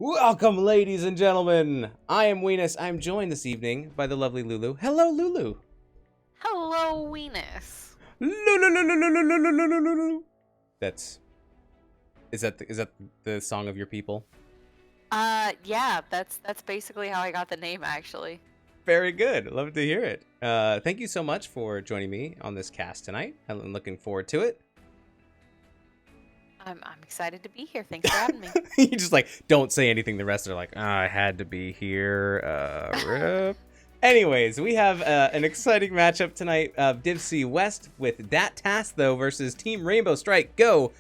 Welcome, ladies and gentlemen. I am Weenus. I am joined this evening by the lovely Lulu. Hello, Lulu. Hello, Weenus. Lulu. Is that the song of your people? Yeah, that's basically how I got the name, actually. Very good. Love to hear it. Thank you so much for joining me on this cast tonight. I'm looking forward to it. I'm excited to be here. Thanks for having me. You just like don't say anything. The rest are like, I had to be here. Rip. Anyways, we have an exciting matchup tonight. Div C West with Tass though versus Team Rainbow Strike Go.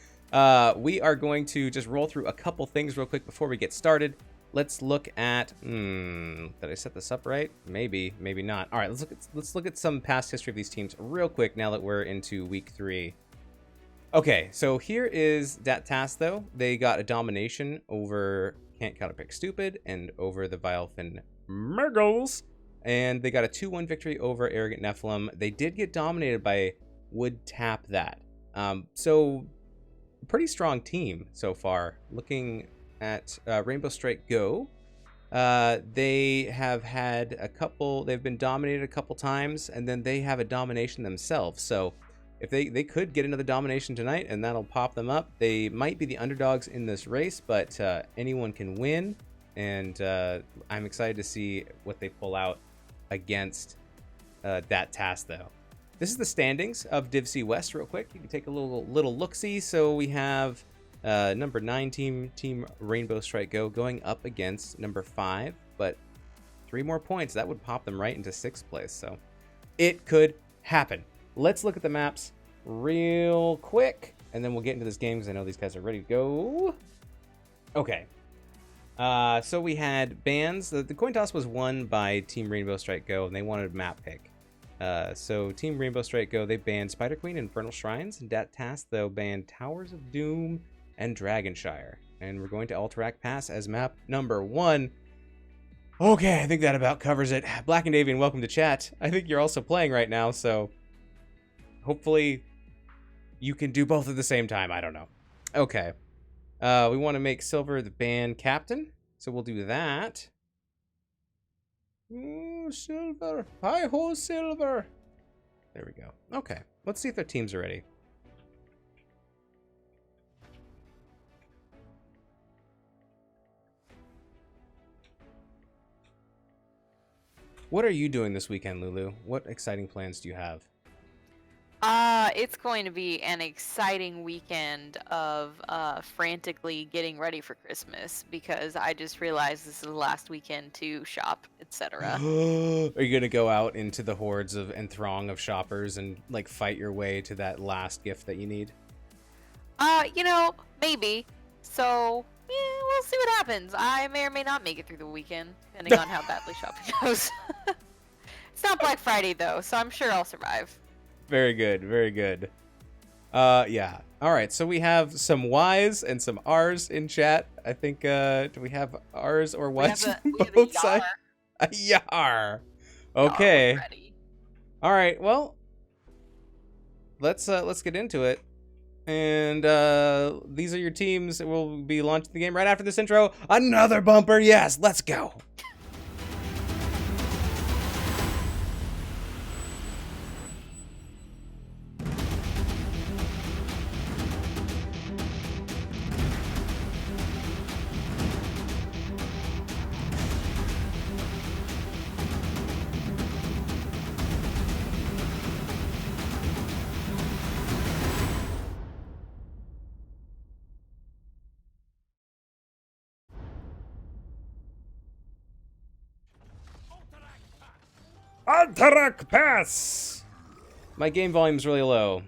We are going to just roll through a couple things real quick before we get started. Let's look at. Did I set this up right? Maybe, maybe not. All right, let's look at some past history of these teams real quick. Now that we're into week 3. Okay, so here is Tass though. They got a domination over Can't Counterpick Stupid and over the Vilefin Murgles. And they got a 2-1 victory over Arrogant Nephilim. They did get dominated by Would Tap That. So pretty strong team so far. Looking at Rainbow Strike Go, they have had they've been dominated a couple times, and then they have a domination themselves. So if they could get another domination tonight, and that'll pop them up. They might be the underdogs in this race, but anyone can win. And I'm excited to see what they pull out against Tass though. This is the standings of Div C West real quick. You can take a little look-see. So we have number 9 Team Rainbow Strike Go going up against number 5, but 3 more points. That would pop them right into 6th place. So it could happen. Let's look at the maps real quick, and then we'll get into this game because I know these guys are ready to go. Okay. So we had bans. The coin toss was won by Team Rainbow Strike Go, and they wanted a map pick. So Team Rainbow Strike Go, they banned Spider Queen and Infernal Shrines, and Tass, though, banned Towers of Doom and Dragonshire. And we're going to Alterac Pass as map number 1. Okay, I think that about covers it. Black and Davian, welcome to chat. I think you're also playing right now, so hopefully you can do both at the same time. I don't know. Okay. We want to make Silver the band captain, so we'll do that. Ooh, silver. Hi-ho, silver. There we go. Okay, let's see if their teams are ready. What are you doing this weekend, Lulu? What exciting plans do you have? It's going to be an exciting weekend of frantically getting ready for Christmas because I just realized this is the last weekend to shop, etc. Are you gonna go out into the hordes of and throng of shoppers and like fight your way to that last gift that you need? Maybe. So, yeah, we'll see what happens. I may or may not make it through the weekend, depending on how badly shopping goes. It's not Black Friday though, so I'm sure I'll survive. Very good, very good. Yeah. All right, so we have some Y's and some R's in chat. I think, do we have R's or Y's on We have a both yar. sides? A yar. Yar Okay. ready. All right, well, let's get into it. And these are your teams. We'll be launching the game right after this intro. Another bumper, yes, let's go. Antarak Pass! My game volume's really low.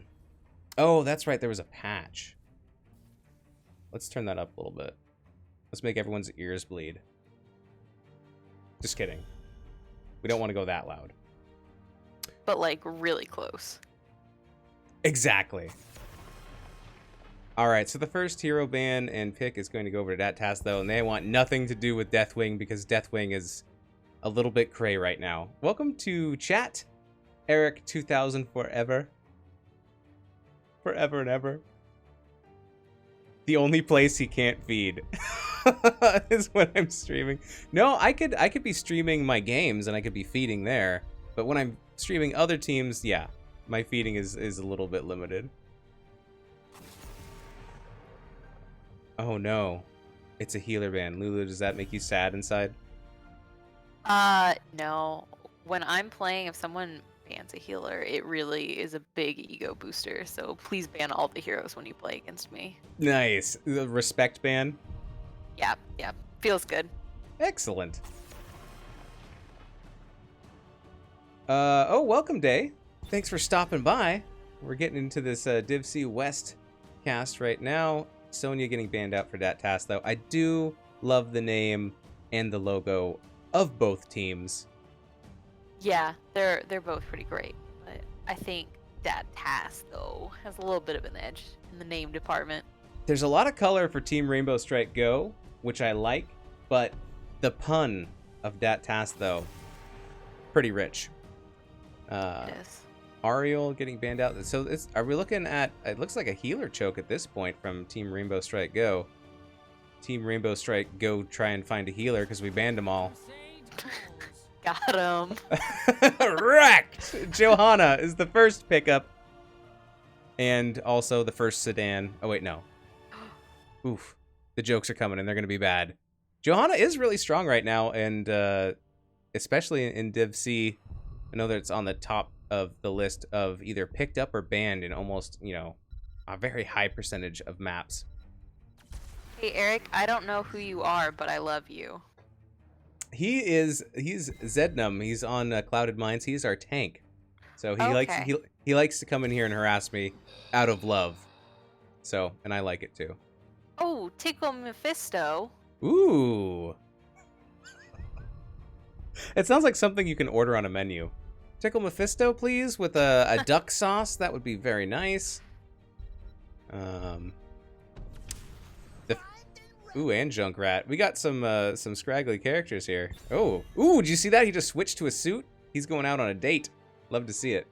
Oh, that's right, there was a patch. Let's turn that up a little bit. Let's make everyone's ears bleed. Just kidding. We don't want to go that loud. But like really close. Exactly. Alright, so the first hero ban and pick is going to go over to Tass though, and they want nothing to do with Deathwing because Deathwing is a little bit cray right now. Welcome to chat, Eric 2000 forever. Forever and ever. The only place he can't feed is when I'm streaming. No, I could be streaming my games and I could be feeding there, but when I'm streaming other teams, yeah, my feeding is a little bit limited. Oh no, it's a healer ban. Lulu, does that make you sad inside? No. When I'm playing, if someone bans a healer, it really is a big ego booster. So please ban all the heroes when you play against me. Nice. The respect ban. Yeah, feels good. Excellent. Oh, welcome, Day. Thanks for stopping by. We're getting into this Div C West cast right now. Sonya getting banned out for that task, though. I do love the name and the logo of both teams. Yeah, they're both pretty great, but I think that Tass though has a little bit of an edge in the name department. There's a lot of color for Team Rainbow Strike Go, which I like, but the pun of that task though, pretty rich. It is. Ariel getting banned out. So are we looking at? It looks like a healer choke at this point from Team Rainbow Strike Go. Team Rainbow Strike Go try and find a healer because we banned them all. Got him. Wrecked! Johanna is the first pickup. And also the first sedan. Oh, wait, no. Oof. The jokes are coming and they're going to be bad. Johanna is really strong right now, and especially in Div C. I know that it's on the top of the list of either picked up or banned in almost, a very high percentage of maps. Hey Eric, I don't know who you are, but I love you. He's Zednum. He's on Clouded Minds. He's our tank. So he likes to come in here and harass me out of love. So, and I like it too. Oh, Tickle Mephisto. Ooh. It sounds like something you can order on a menu. Tickle Mephisto, please, with a duck sauce. That would be very nice. Ooh, and Junkrat. We got some scraggly characters here. Oh, ooh, did you see that? He just switched to a suit. He's going out on a date. Love to see it.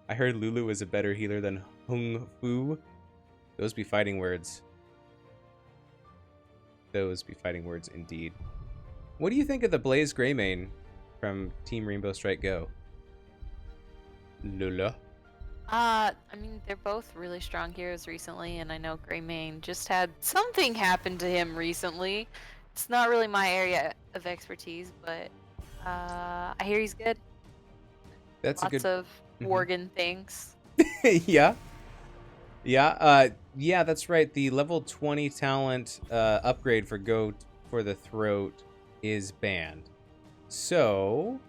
I heard Lulu is a better healer than Hung Fu. Those be fighting words. Those be fighting words indeed. What do you think of the Blaze Greymane from Team Rainbow Strike Go? Lula. I mean, they're both really strong heroes recently, and I know Greymane just had something happen to him recently. It's not really my area of expertise, but I hear he's good. That's a Lots good. of Mhm. Worgen things. Yeah. Yeah, that's right. The level 20 talent upgrade for Goat for the throat is banned. So,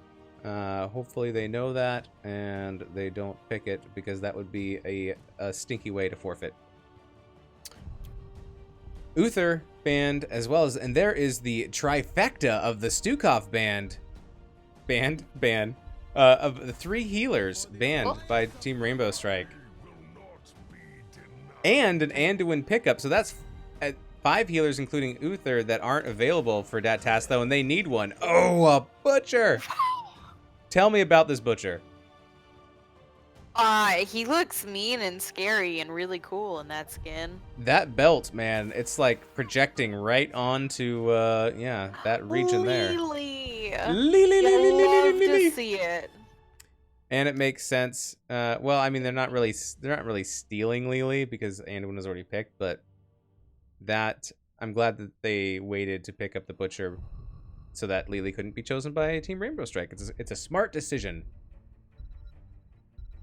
hopefully they know that and they don't pick it, because that would be a stinky way to forfeit. Uther banned as well as, and there is the trifecta of the Stukov ban of the 3 healers banned Oh. by Team Rainbow Strike. And an Anduin pickup. So that's 5 healers, including Uther, that aren't available for that task, though, and they need one. Oh, a butcher! Tell me about this butcher. He looks mean and scary and really cool in that skin. That belt, man, it's like projecting right onto, yeah, that region there. Lily! Lily, You lily, lily, love lily. to see it. And it makes sense. Well, I mean, they're not really stealing Lily because Anduin was already picked, but that I'm glad that they waited to pick up the butcher so that Lily couldn't be chosen by Team Rainbow Strike. It's a smart decision.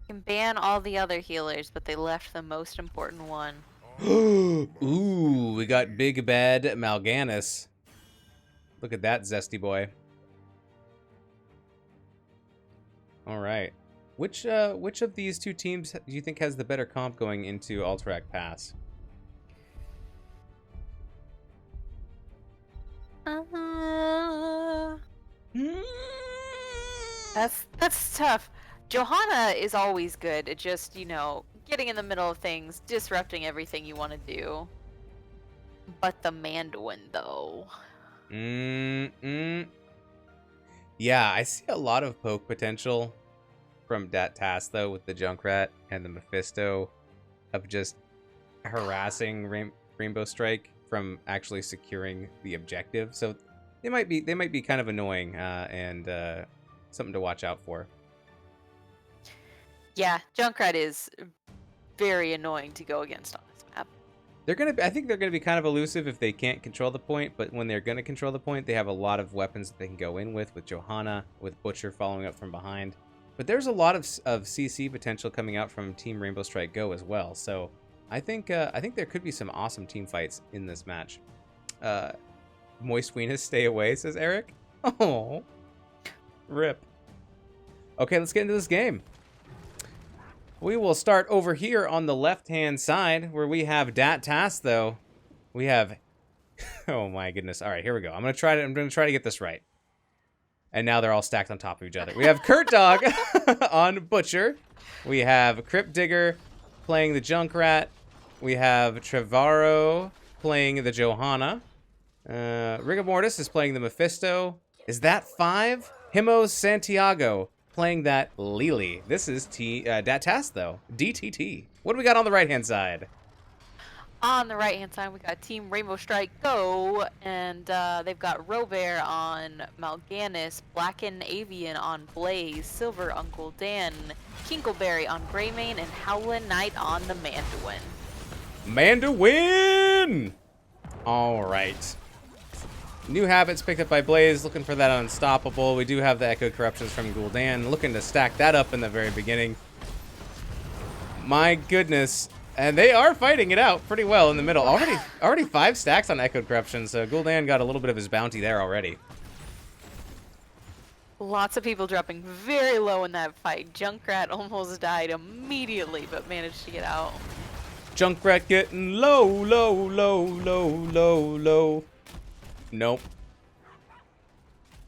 Can ban all the other healers, but they left the most important one. Ooh, we got Big Bad Mal'Ganis. Look at that zesty boy. All right. Which of these 2 teams do you think has the better comp going into Alterac Pass? That's tough. Johanna is always good at just, getting in the middle of things, disrupting everything you want to do. But the Mandarin, though. Yeah, I see a lot of poke potential from that task, though, with the Junkrat and the Mephisto, of just harassing Rainbow Strike from actually securing the objective. So they might be kind of annoying and something to watch out for. Yeah, Junkrat is very annoying to go against on this map. I think they're gonna be kind of elusive if they can't control the point, but when they're gonna control the point, they have a lot of weapons that they can go in with Johanna, with Butcher following up from behind. But there's a lot of CC potential coming out from Team Rainbow Strike Go as well. So I think there could be some awesome team fights in this match. Moist Weenus, stay away, says Eric. Oh, rip. Okay, let's get into this game. We will start over here on the left-hand side, where we have Dat Tass, though. We have... Oh, my goodness. All right, here we go. I'm going to try to get this right. And now they're all stacked on top of each other. We have Kurt Dog on Butcher. We have Crypt Digger playing the Junkrat. We have Trevorrow playing the Johanna. Rigamortis is playing the Mephisto. Is that 5? Himos Santiago playing that Lily. This is Dat Tass, though. DTT. What do we got on the right-hand side? On the right-hand side, we got Team Rainbow Strike Go, and they've got Robert on Mal'Ganis, Blackened Avian on Blaze, Silver Uncle Dan, Kinkleberry on Greymane, and Howlin' Knight on the Mandarin. Mandarin! All right. New habits picked up by Blaze, looking for that unstoppable. We do have the Echo Corruptions from Gul'dan, looking to stack that up in the very beginning. My goodness. And they are fighting it out pretty well in the middle. Already 5 stacks on Echo Corruption, so Gul'dan got a little bit of his bounty there already. Lots of people dropping very low in that fight. Junkrat almost died immediately, but managed to get out. Junkrat getting low, low, low, low, low, low. Nope.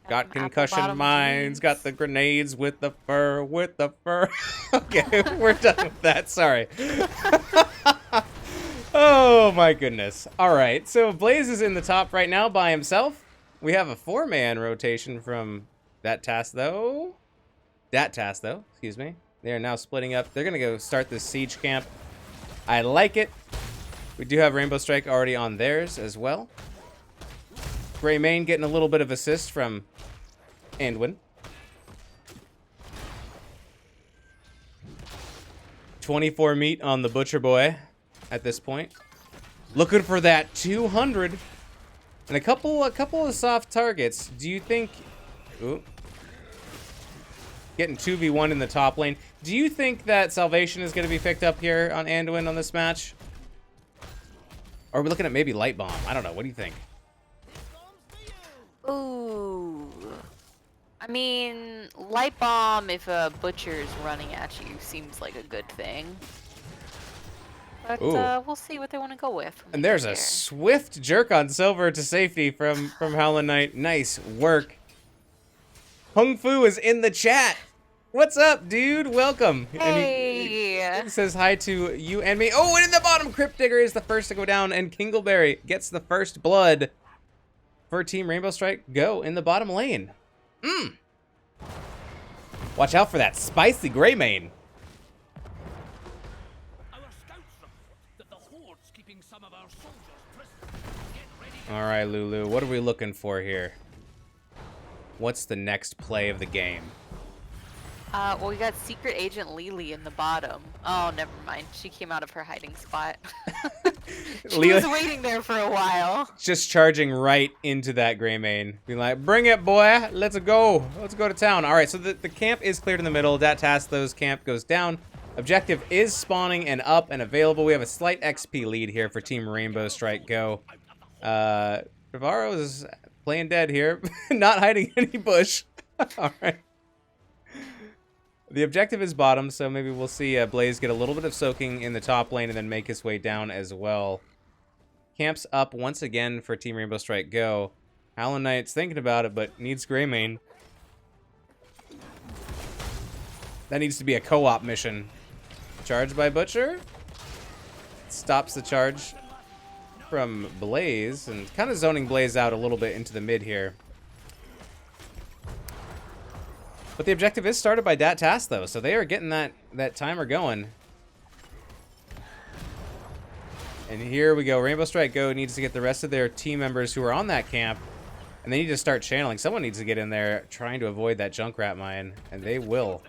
Got concussion mines, got the grenades with the fur, Okay, we're done with that, sorry. Oh my goodness. All right, so Blaze is in the top right now by himself. We have a 4-man rotation from Dat Tass, though, excuse me. They are now splitting up. They're gonna go start this siege camp. I like it. We do have Rainbow Strike already on theirs as well. Greymane getting a little bit of assist from Anduin. 24 meat on the Butcher Boy at this point. Looking for that 200. And a couple of soft targets. Do you think... Ooh. Getting 2v1 in the top lane. Do you think that Salvation is going to be picked up here on Anduin on this match? Or are we looking at maybe Light Bomb? I don't know. What do you think? Ooh. I mean, Light Bomb, if a Butcher's running at you, seems like a good thing. But we'll see what they want to go with. And there's a swift jerk on Silver to safety from Howlin' Knight. Nice work. Hung Fu is in the chat. What's up, dude? Welcome. Hey. And he says hi to you and me. Oh, and in the bottom, Crypt Digger is the first to go down, and Kingleberry gets the first blood for Team Rainbow Strike Go in the bottom lane. Watch out for that spicy gray mane. All right, Lulu, what are we looking for here? What's the next play of the game? Well, we got Secret Agent Lily in the bottom. Oh, never mind. She came out of her hiding spot. She was waiting there for a while. Just charging right into that gray mane. Being like, bring it, boy. Let's go. Let's go to town. All right, so the camp is cleared in the middle. That task, those camp goes down. Objective is spawning and up and available. We have a slight XP lead here for Team Rainbow Strike Go. Navarro is playing dead here. Not hiding any bush. All right. The objective is bottom, so maybe we'll see Blaze get a little bit of soaking in the top lane and then make his way down as well. Camp's up once again for Team Rainbow Strike Go. Howlin' Knight's thinking about it, but needs Greymane. That needs to be a co-op mission. Charge by Butcher. Stops the charge from Blaze, and kind of zoning Blaze out a little bit into the mid here. But the objective is started by Tass, though, so they are getting that timer going. And here we go. Rainbow Strike Go needs to get the rest of their team members who are on that camp, and they need to start channeling. Someone needs to get in there trying to avoid that Junkrat mine, and they will.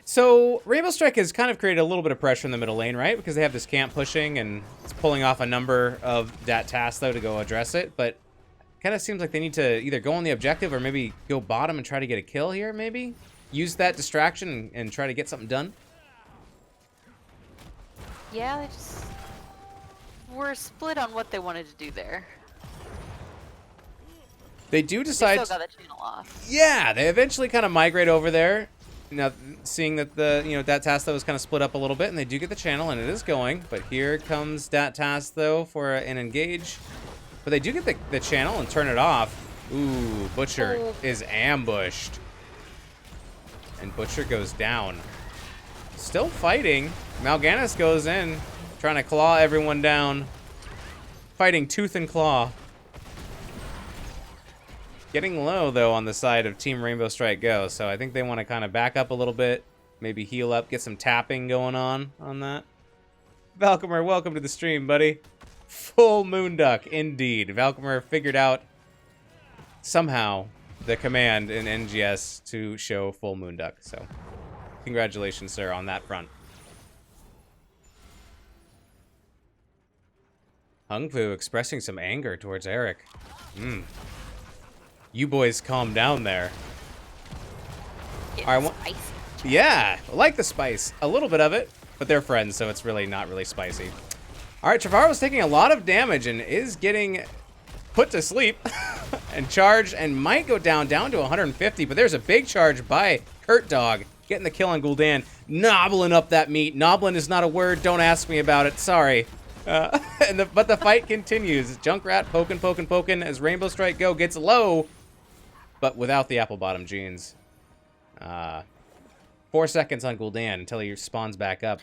So Rainbow Strike has kind of created a little bit of pressure in the middle lane, right? Because they have this camp pushing, and it's pulling off a number of Tass, though, to go address it. But kind of seems like they need to either go on the objective or maybe go bottom and try to get a kill here, maybe? Use that distraction and try to get something done? Yeah, they just were split on what they wanted to do there. They do decide... They still got the channel off. Yeah, they eventually kind of migrate over there. Now, seeing that that Tass, though, is kind of split up a little bit, and they do get the channel, and it is going. But here comes Tass, though, for an engage. But they do get the channel and turn it off. Ooh, Butcher is ambushed. And Butcher goes down. Still fighting. Mal'Ganis goes in, trying to claw everyone down. Fighting tooth and claw. Getting low, though, on the side of Team Rainbow Strike Go. So I think they want to kind of back up a little bit. Maybe heal up, get some tapping going on that. Valkymer, welcome to the stream, buddy. Full moon duck, indeed. Valkymer figured out somehow the command in NGS to show full moon duck. So, congratulations, sir, on that front. Hung Fu expressing some anger towards Eric. You boys calm down there. All right, yeah, I like the spice. A little bit of it, but they're friends, so it's really not really spicy. All right, Trevorrow's taking a lot of damage and is getting put to sleep and charged and might go down to 150, but there's a big charge by Kurt Dog getting the kill on Gul'dan, nobbling up that meat. Nobbling is not a word. Don't ask me about it. Sorry. But the fight continues. Junkrat poking as Rainbow Strike Go gets low, but without the apple bottom jeans. 4 seconds on Gul'dan until he spawns back up.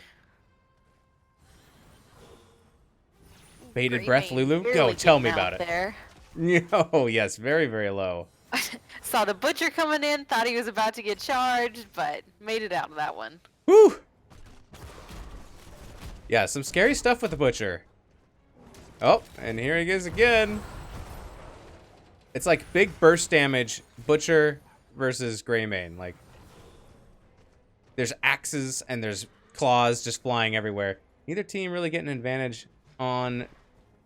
Bated breath, Lulu? Go, tell me about it. Oh, yes, very, very low. Saw the Butcher coming in, thought he was about to get charged, but made it out of that one. Woo! Yeah, some scary stuff with the Butcher. Oh, and here he is again. It's like big burst damage, Butcher versus Greymane. Like, There's axes and there's claws just flying everywhere. Neither team really getting an advantage on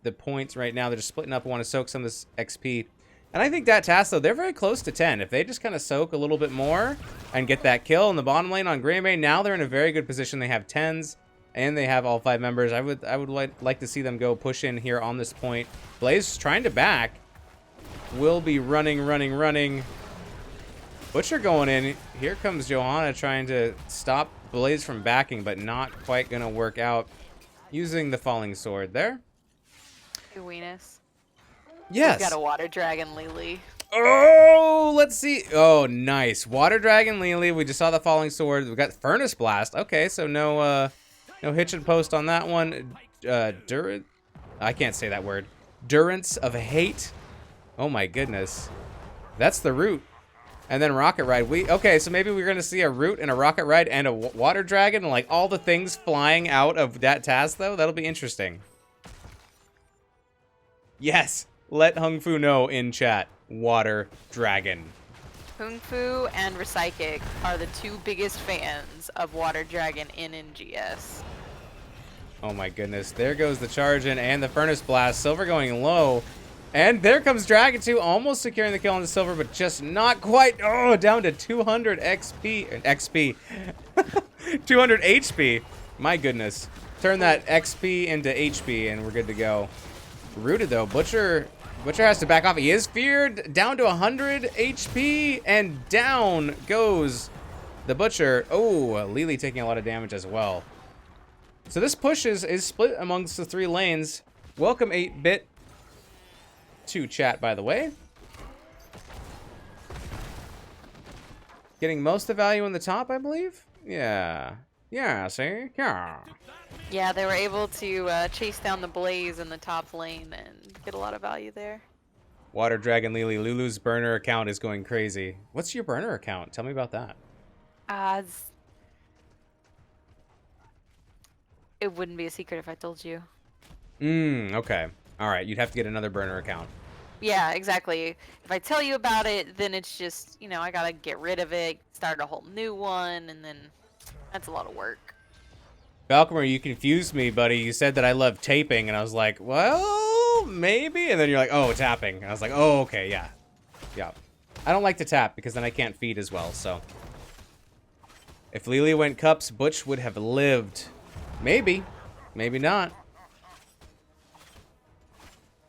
the points right now. They're just splitting up and want to soak some of this XP. And I think that Tass, though, they're very close to 10. If they just kind of soak a little bit more and get that kill in the bottom lane on Green Bay, now they're in a very good position. They have 10s and they have all 5 members. I would like to see them go push in here on this point. Blaze trying to back. Will be running. Butcher going in. Here comes Johanna trying to stop Blaze from backing, but not quite going to work out. Using the falling sword there. Weenus. Yes. We've got a water dragon Lily. Oh, let's see. Oh, nice. Water dragon Lily. We just saw the falling sword. We got furnace blast. Okay, so no hitch and post on that one. I can't say that word. Durance of hate. Oh my goodness. That's the root. And then rocket ride. Okay, so maybe we're gonna see a root and a rocket ride and a water dragon, like all the things flying out of that task, though. That'll be interesting. Yes. Let Hung Fu know in chat. Water dragon. Hung Fu and Recyclic are the 2 biggest fans of Water Dragon in NGS. Oh my goodness. There goes the charge in and the furnace blast. Silver going low. And there comes Dragon 2, almost securing the kill on the Silver, but just not quite. Oh, down to 200 XP. 200 HP. My goodness. Turn that XP into HP and we're good to go. Rooted though. Butcher has to back off. He is feared. Down to 100 HP and down goes the Butcher. Oh, Lily taking a lot of damage as well. So this push is split amongst the 3 lanes. Welcome 8-bit to chat, by the way. Getting most of the value in the top, I believe. Yeah, see? Yeah, they were able to chase down the Blaze in the top lane and get a lot of value there. Water Dragon Lily. Lulu's burner account is going crazy. What's your burner account? Tell me about that. It wouldn't be a secret if I told you. Okay. All right, you'd have to get another burner account. Yeah, exactly. If I tell you about it, then it's just, I gotta get rid of it, start a whole new one, and then that's a lot of work. Falcomer, you confused me, buddy. You said that I love taping, and I was like, well, maybe? And then you're like, oh, tapping. And I was like, oh, okay, yeah. Yeah. I don't like to tap, because then I can't feed as well, so. If Lily went cups, Butch would have lived. Maybe. Maybe not.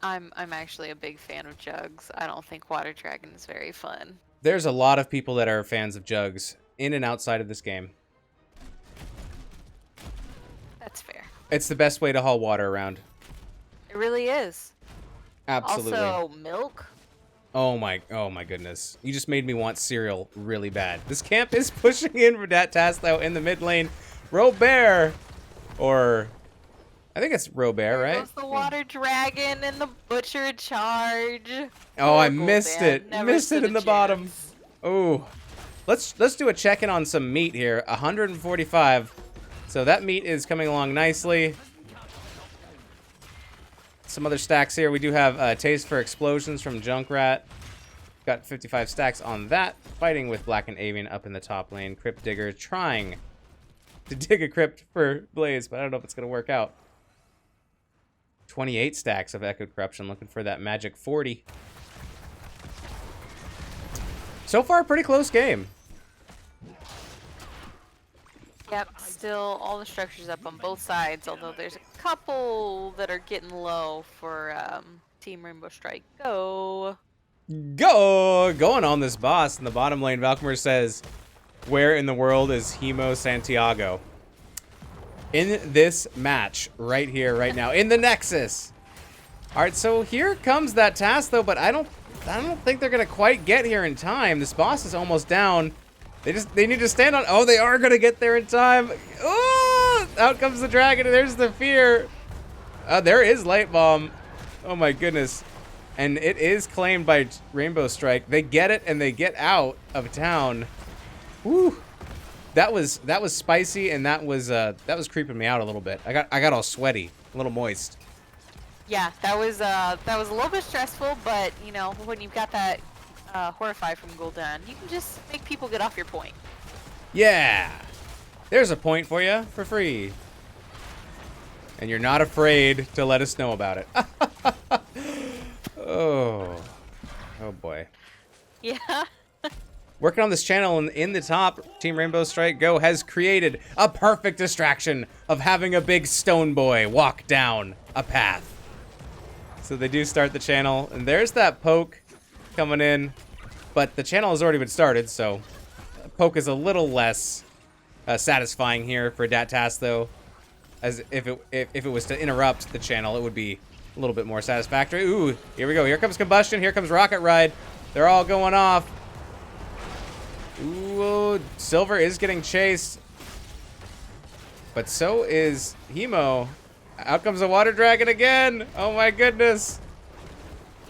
I'm actually a big fan of Jugs. I don't think Water Dragon is very fun. There's a lot of people that are fans of Jugs, in and outside of this game. That's fair. It's the best way to haul water around. It really is. Absolutely. Also, milk. Oh my goodness. You just made me want cereal really bad. This camp is pushing in for that task, though, in the mid lane. Robert, or I think it's Robert, right? There's the Water Dragon and the Butcher charge. Oh, I missed it. Missed it in the bottom. Oh. Let's do a check-in on some meat here. 145. So that meat is coming along nicely. Some other stacks here. We do have Taste for Explosions from Junkrat. Got 55 stacks on that. Fighting with Black and Avian up in the top lane. Crypt Digger trying to dig a crypt for Blaze, but I don't know if it's going to work out. 28 stacks of Echoed Corruption, looking for that magic 40. So far, pretty close game. Yep, still all the structures up on both sides, although there's a couple that are getting low for Team Rainbow Strike. Going on this boss in the bottom lane. Valkymer says, where in the world is Hemo Santiago? In this match, right here, right now, in the Nexus. All right, so here comes that task, though, but I don't think they're gonna quite get here in time. This boss is almost down. They need to stand on. Oh, they are gonna get there in time. Oh, out comes the dragon. There's the fear. There is Light Bomb. Oh my goodness, and it is claimed by Rainbow Strike. They get it and they get out of town. Woo. That was spicy, and that was creeping me out a little bit. I got all sweaty, a little moist. Yeah, that was a little bit stressful, but when you've got that Horrify from Gul'dan, you can just make people get off your point. Yeah, There's a point for you for free. And you're not afraid to let us know about it. Oh. Oh boy. Yeah. Working on this channel in the top, Team Rainbow Strike Go has created a perfect distraction of having a big stone boy walk down a path. So they do start the channel, and there's that poke coming in. But the channel has already been started, so poke is a little less satisfying here for Tass, though. As if it was to interrupt the channel, it would be a little bit more satisfactory. Ooh, here we go. Here comes Combustion. Here comes Rocket Ride. They're all going off. Ooh, Silver is getting chased. But so is Hemo. Out comes the Water Dragon again. Oh my goodness.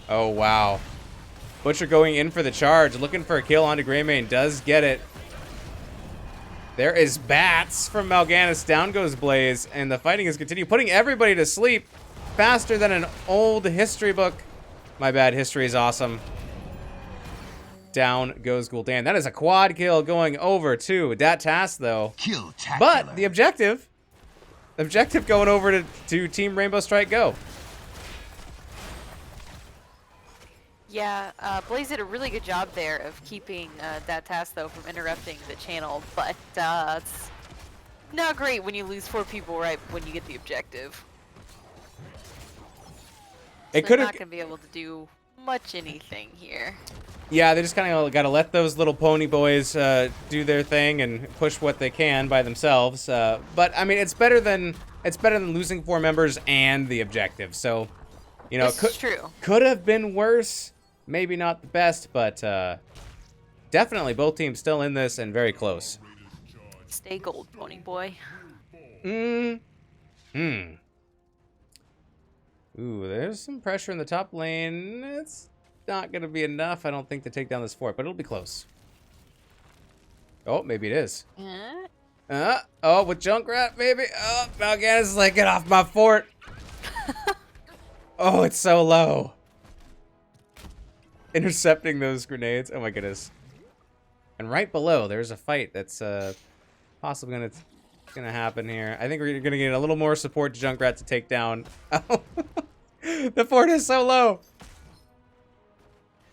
Oh, wow. Butcher going in for the charge. Looking for a kill onto Greymane. Does get it. There is Bats from Mal'Ganis. Down goes Blaze. And the fighting is continuing. Putting everybody to sleep faster than an old history book. My bad. History is awesome. Down goes Gul'dan. That is a quad kill going over to Tass, though. But the objective going over to Team Rainbow Strike Go. Yeah, Blaze did a really good job there of keeping Tass, though, from interrupting the channel, but it's not great when you lose 4 people right when you get the objective. So they're not going to be able to do much anything here. Yeah, they just kind of got to let those little pony boys do their thing and push what they can by themselves. But I mean, it's better than losing 4 members and the objective. So, you know, could have been worse. Maybe not the best, but definitely both teams still in this and very close. Stay gold, pony boy. Ooh, there's some pressure in the top lane. It's not going to be enough, I don't think, to take down this fort, but it'll be close. Oh, maybe it is. Oh, with Junkrat, maybe. Oh, Mal'Ganis is like, get off my fort. Oh, it's so low. Intercepting those grenades. Oh my goodness. And right below, there's a fight that's possibly gonna happen here. I think we're gonna get a little more support to Junkrat to take down. Oh, the fort is so low.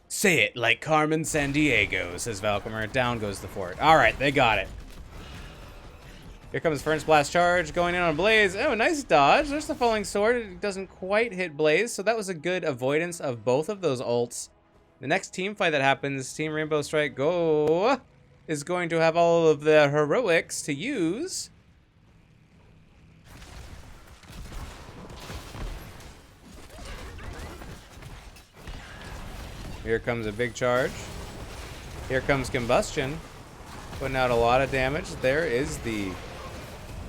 Say it like Carmen Sandiego, says Valkymer. Down goes the fort. All right, they got it. Here comes Furnace Blast Charge going in on Blaze. Oh, nice dodge. There's the Falling Sword. It doesn't quite hit Blaze, so that was a good avoidance of both of those ults. The next team fight that happens, Team Rainbow Strike Go, is going to have all of the heroics to use. Here comes a big charge. Here comes Combustion, putting out a lot of damage. There is the...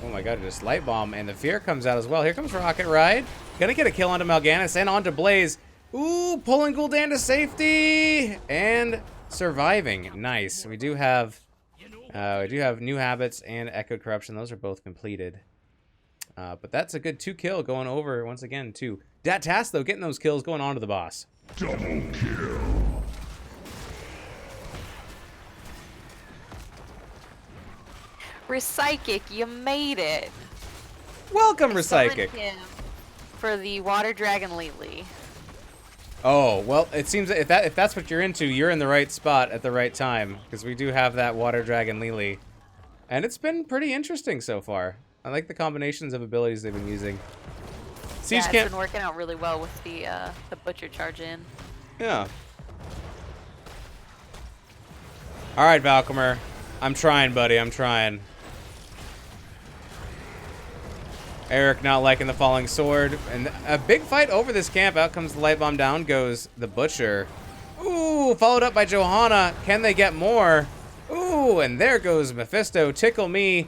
Oh my god, just Light Bomb, and the Fear comes out as well. Here comes Rocket Ride. Gonna get a kill onto Mal'Ganis and onto Blaze. Ooh, pulling Gul'dan to safety and surviving. Nice. We do have New Habits and Echoed Corruption. Those are both completed. But that's a good 2 kill going over once again to Tass, though, getting those kills going on to the boss. Double kill. Recyclic, you made it. Welcome, Recyclic. For the Water Dragon lately. Oh, well, it seems that if that's what you're into, you're in the right spot at the right time, because we do have that Water Dragon Lily. And it's been pretty interesting so far. I like the combinations of abilities they've been using. Siege it's been working out really well with the Butcher charge in. Yeah. All right, Valkymer. I'm trying, buddy. I'm trying. Eric not liking the Falling Sword. And a big fight over this camp. Out comes the Light Bomb, down goes the Butcher. Ooh, followed up by Johanna. Can they get more? Ooh, and there goes Mephisto. Tickle me.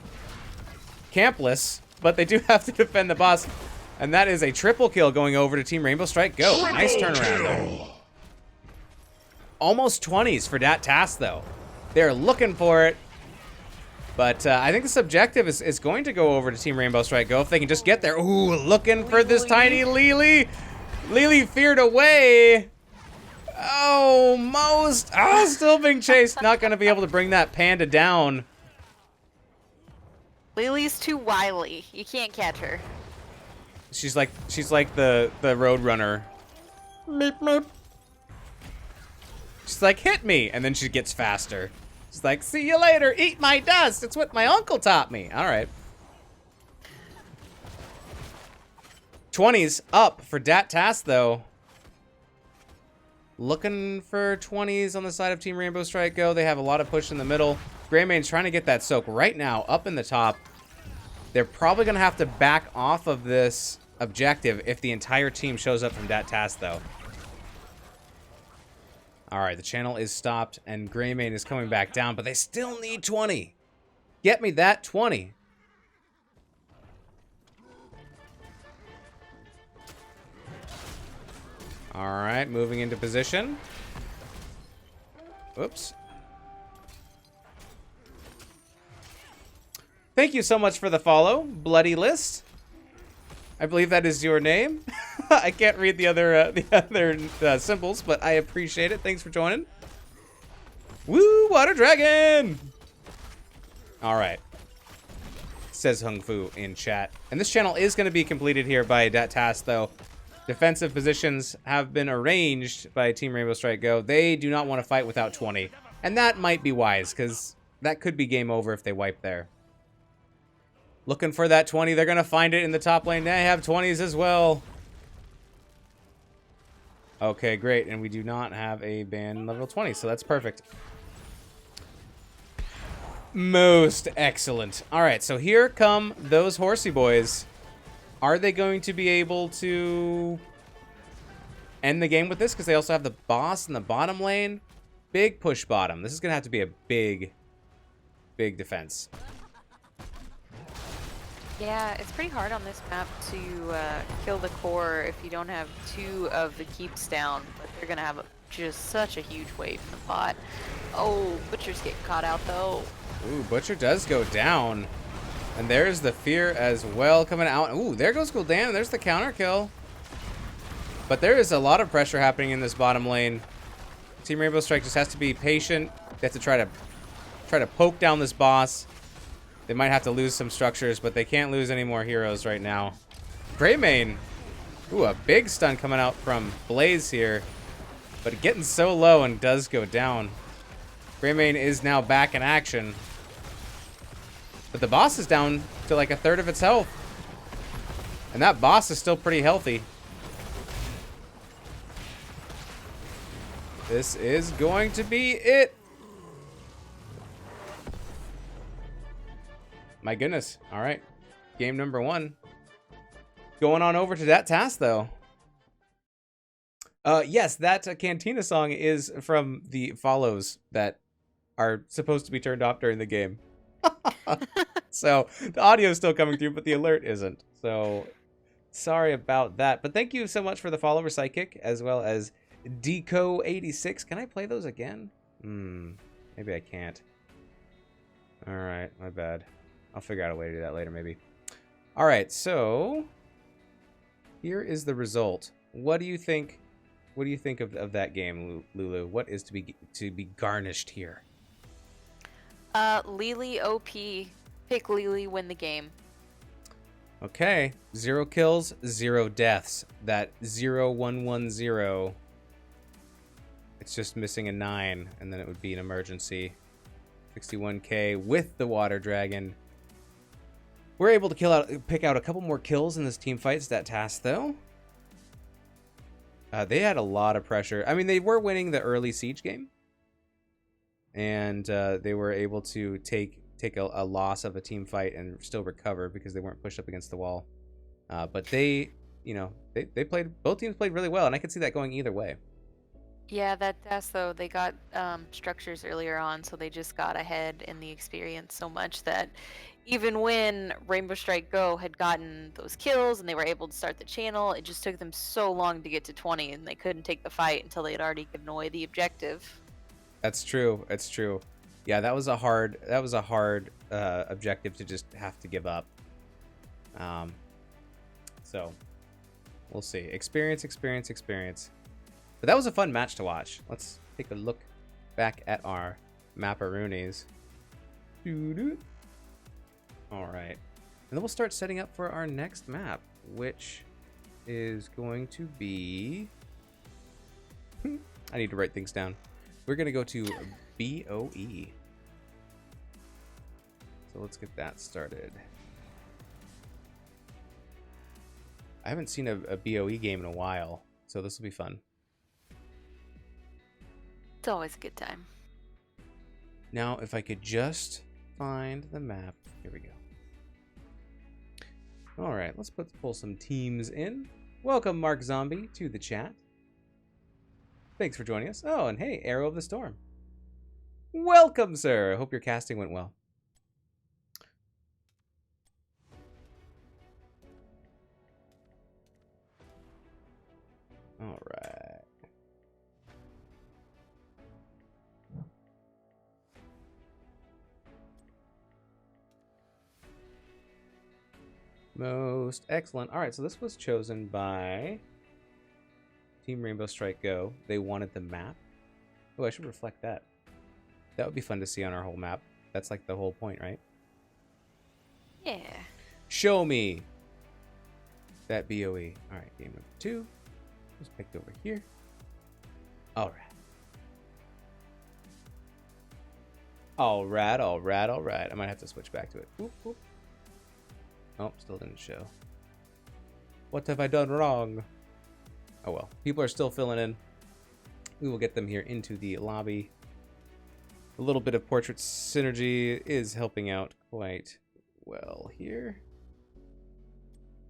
Campless, but they do have to defend the boss. And that is a triple kill going over to Team Rainbow Strike Go. Nice turnaround there. Almost 20s for Tass, though. They're looking for it. But I think this objective is going to go over to Team Rainbow Strike Go if they can just get there. Ooh, looking for this tiny Lily. Lily feared away. Almost. Oh, still being chased. Not going to be able to bring that panda down. Lily's too wily. You can't catch her. She's like the road runner. Meep meep. She's like, hit me, and then she gets faster. She's like, see you later, eat my dust. It's what my uncle taught me. All right. 20s up for Dat Tass, though. Looking for 20s on the side of Team Rainbow Strike Go. They have a lot of push in the middle. Greymane's trying to get that soak right now up in the top. They're probably going to have to back off of this objective if the entire team shows up from Dat Tass, though. All right, the channel is stopped, and Greymane is coming back down, but they still need 20. Get me that 20. All right, moving into position. Oops. Thank you so much for the follow, Bloody List. I believe that is your name. I can't read the other symbols, but I appreciate it. Thanks for joining. Woo, Water Dragon! All right. Says Hung Fu in chat. And this channel is going to be completed here by Dat Tass, though. Defensive positions have been arranged by Team Rainbow Strike Go. They do not want to fight without 20. And that might be wise, because that could be game over if they wipe there. Looking for that 20. They're going to find it in the top lane. They have 20s as well. Okay, great. And we do not have a ban level 20, so that's perfect. Most excellent. All right, so here come those horsey boys. Are they going to be able to end the game with this? Because they also have the boss in the bottom lane. Big push bottom. This is going to have to be a big defense. Yeah, it's pretty hard on this map to kill the core if you don't have two of the keeps down, but they're going to have just such a huge wave in the bot. Oh, Butcher's getting caught out, though. Ooh, Butcher does go down. And there's the fear as well coming out. Ooh, there goes Gul'dan. There's the counter kill. But there is a lot of pressure happening in this bottom lane. Team Rainbow Strike just has to be patient. They have to try to poke down this boss. They might have to lose some structures, but they can't lose any more heroes right now. Greymane. Ooh, a big stun coming out from Blaze here. But getting so low and does go down. Greymane is now back in action. But the boss is down to like a third of its health. And that boss is still pretty healthy. This is going to be it. My goodness. All right. Game number 1. Going on over to that task, though. Yes, that Cantina song is from the follows that are supposed to be turned off during the game. So the audio is still coming through, but the alert isn't. So sorry about that. But thank you so much for the follower, Psychic, as well as Deco86. Can I play those again? Maybe I can't. All right, my bad. I'll figure out a way to do that later, maybe. All right, so here is the result. What do you think? What do you think of that game, Lulu? What is to be garnished here? Lily OP. Pick Lily, win the game. Okay, 0 kills, 0 deaths. That 0110. It's just missing a 9, and then it would be an emergency. 61k with the Water Dragon. We're able to pick out a couple more kills in this team fight. That task, though. They had a lot of pressure. I mean, they were winning the early siege game, and they were able to take a loss of a team fight and still recover because they weren't pushed up against the wall. But they played. Both teams played really well, and I could see that going either way. Yeah, that Tass, though, they got structures earlier on, so they just got ahead in the experience so much that even when Rainbow Strike Go had gotten those kills and they were able to start the channel, it just took them so long to get to 20, and they couldn't take the fight until they had already given away the objective. That's true. It's true. Yeah, that was a hard objective to just have to give up. So we'll see. Experience. But that was a fun match to watch. Let's take a look back at our Mapperoonies. All right. And then we'll start setting up for our next map, which is going to be... I need to write things down. We're going to go to BOE. So let's get that started. I haven't seen a BOE game in a while, so this will be fun. It's always a good time. Now, if I could just find the map. Here we go. All right, let's pull some teams in. Welcome, Mark Zombie, to the chat. Thanks for joining us. Oh, and hey, Arrow of the Storm. Welcome, sir. I hope your casting went well. All right. Most excellent. All right, so this was chosen by Team Rainbow Strike Go. They wanted the map. Oh, I should reflect that. That would be fun to see on our whole map. That's like the whole point, right? Yeah. Show me that BOE. All right, game number 2 was picked over here. All right. All right, all right, all right. I might have to switch back to it. Whoop, whoop. Oh, still didn't show. What have I done wrong? Oh well, people are still filling in. We will get them here into the lobby. A little bit of portrait synergy is helping out quite well here.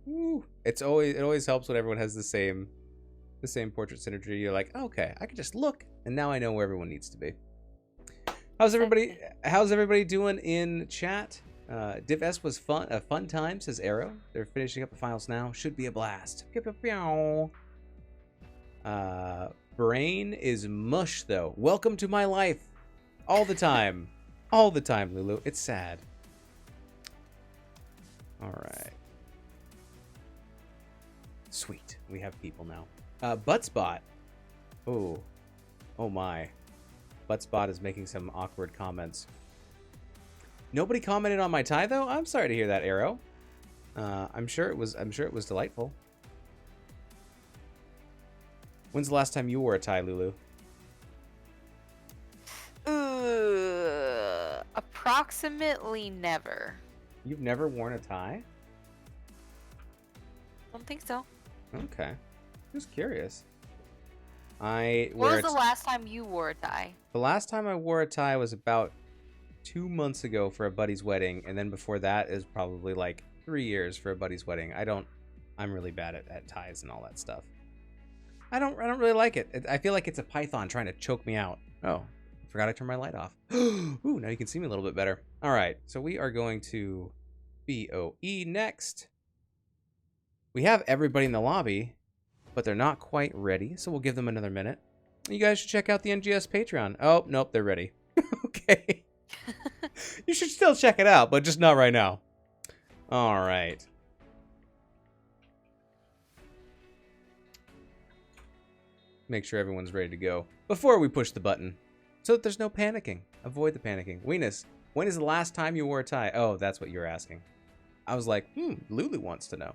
Woo. It always helps when everyone has the same portrait synergy. You're like, okay, I can just look, and now I know where everyone needs to be. How's everybody doing in chat? Div S was a fun time, says Arrow. They're finishing up the finals now. Should be a blast. Pew, pew, pew. Brain is mush, though. Welcome to my life. All the time. All the time, Lulu. It's sad. All right. Sweet. We have people now. Buttspot. Oh. Oh, my. Buttspot is making some awkward comments. Nobody commented on my tie, though. I'm sorry to hear that, Arrow. I'm sure it was delightful. When's the last time you wore a tie, Lulu? Approximately never. You've never worn a tie? Don't think so. Okay. Just curious. When was the last time you wore a tie? The last time I wore a tie was about 2 months ago for a buddy's wedding, and then before that is probably like 3 years for a buddy's wedding. I'm really bad at ties and all that stuff. I don't really like it. I feel like it's a python trying to choke me out. Oh, I forgot I turned my light off. Ooh, now you can see me a little bit better. All right, so we are going to BOE next. We have everybody in the lobby, but they're not quite ready, so we'll give them another minute. You guys should check out the NGS Patreon. Oh, nope, they're ready. Okay. You should still check it out, but just not right now. All right. Make sure everyone's ready to go before we push the button so that there's no panicking. Avoid the panicking. Weenus, when is the last time you wore a tie? Oh, that's what you're asking. I was like, Lulu wants to know.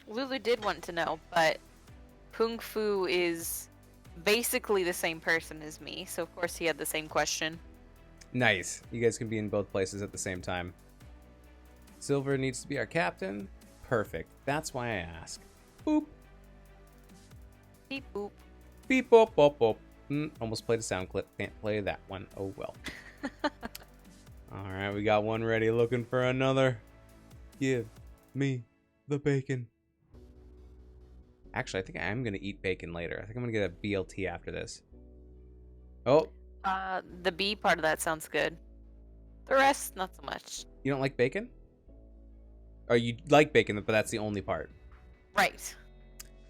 Lulu did want to know, but Kung Fu is basically the same person as me, so of course he had the same question. Nice. You guys can be in both places at the same time. Silver needs to be our captain. Perfect. That's why I ask. Boop. Beep boop. Beep boop boop boop. Almost played a sound clip. Can't play that one. Oh well. Alright, we got one ready. Looking for another. Give me the bacon. Actually, I think I am going to eat bacon later. I think I'm going to get a BLT after this. Oh. The B part of that sounds good. The rest, not so much. You don't like bacon? Or you like bacon, but that's the only part? Right.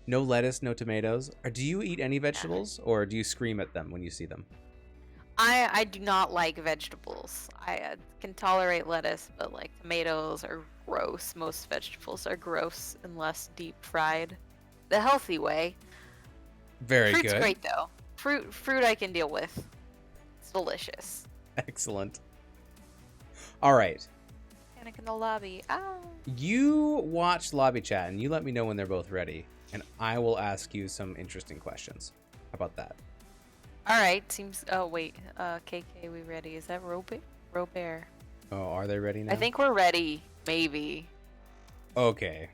No lettuce, no tomatoes. Or do you eat any vegetables, or do you scream at them when you see them? I do not like vegetables. I can tolerate lettuce, but like tomatoes are gross. Most vegetables are gross unless deep fried. The healthy way. Very good. Fruit's great though. Fruit I can deal with. It's delicious. Excellent. All right. in the lobby. Ah. You watch lobby chat and you let me know when they're both ready, and I will ask you some interesting questions. How about that? All right. Seems. Oh wait. KK, we ready? Is that Robert? Oh, are they ready now? I think we're ready. Maybe. Okay.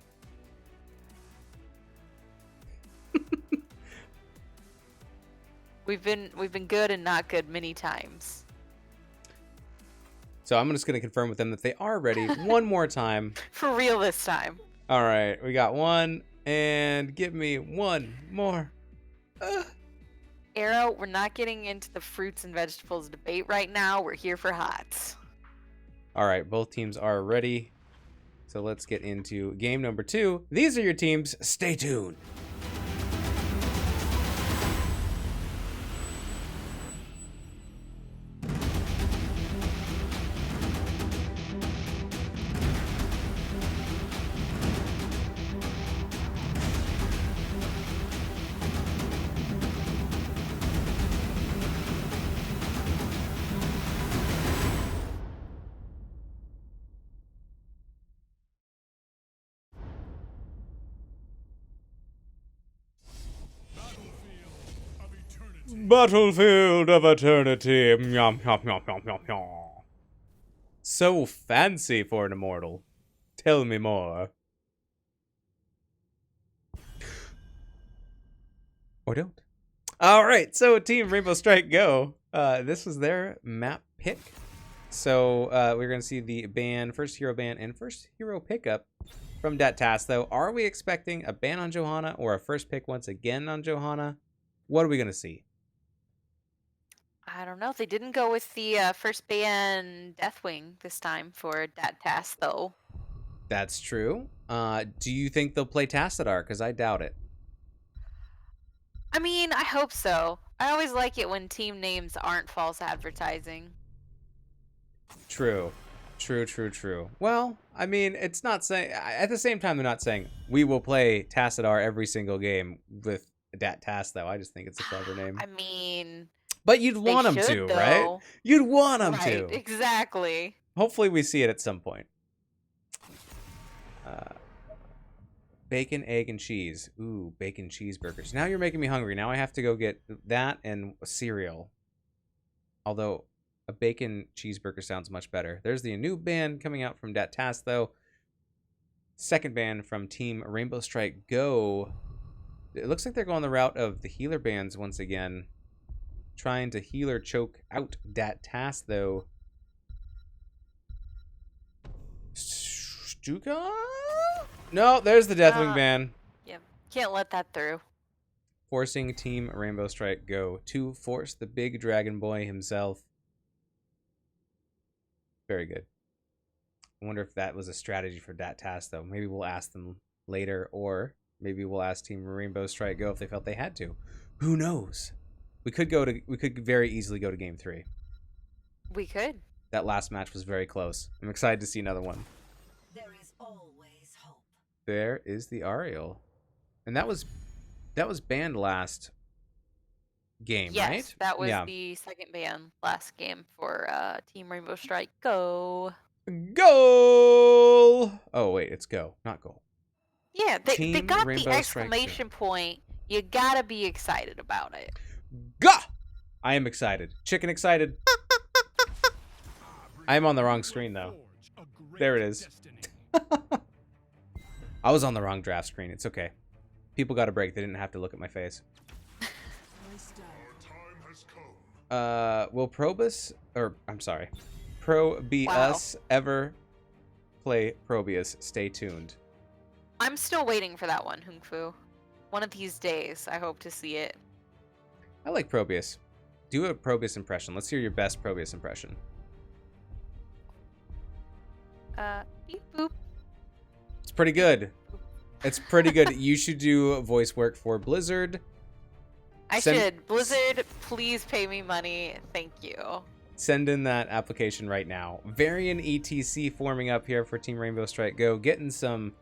We've been good and not good many times. So I'm just gonna confirm with them that they are ready one more time. For real this time. All right, we got one, and give me one more. Arrow, we're not getting into the fruits and vegetables debate right now. We're here for hots. All right, both teams are ready. So let's get into game number 2. These are your teams. Stay tuned. Battlefield of Eternity. Yum, yum, yum, yum, yum, yum. So fancy for an immortal. Tell me more. Or don't. All right, so Team Rainbow Strike Go. This was their map pick. So we're going to see the ban, first hero ban, and first hero pickup from Tass, though. Are we expecting a ban on Johanna or a first pick once again on Johanna? What are we going to see? I don't know. They didn't go with the first ban Deathwing this time for that task, though. That's true. Do you think they'll play Tassadar? Because I doubt it. I mean, I hope so. I always like it when team names aren't false advertising. True. True. Well, I mean, it's not saying... At the same time, they're not saying, we will play Tassadar every single game with Tass, though. I just think it's a clever name. I mean... But you'd want them to, right? You'd want them to. Right, exactly. Hopefully we see it at some point. Bacon, egg, and cheese. Ooh, bacon cheeseburgers. Now you're making me hungry. Now I have to go get that and cereal. Although a bacon cheeseburger sounds much better. There's the new band coming out from Tass, though. Second band from Team Rainbow Strike Go. It looks like they're going the route of the healer bands once again. Trying to healer choke out Tass, though. Stuka? No, there's the Deathwing ban. Yeah, can't let that through. Forcing Team Rainbow Strike Go to force the big dragon boy himself. Very good. I wonder if that was a strategy for Tass, though. Maybe we'll ask them later, or maybe we'll ask Team Rainbow Strike Go if they felt they had to. Who knows? We could very easily go to game 3. We could. That last match was very close. I'm excited to see another one. There is always hope. There is the Ariel. And that was banned last game, yes, right? That was the second ban last game for Team Rainbow Strike Go. Goal! Oh, wait, it's go, not goal. Yeah, they got Rainbow the exclamation point. You gotta be excited about it. Gah! I am excited. Chicken excited. I am on the wrong screen, though. There it is. I was on the wrong draft screen. It's okay. People got a break. They didn't have to look at my face. Will Probius, or I'm sorry, Probius ever play Probius? Stay tuned. I'm still waiting for that one, Hung Fu. One of these days, I hope to see it. I like Probius. Do a Probius impression. Let's hear your best Probius impression. Beep boop. It's pretty good. It's pretty good. You should do voice work for Blizzard. I should. Blizzard, please pay me money. Thank you. Send in that application right now. Varian ETC forming up here for Team Rainbow Strike Go. Getting some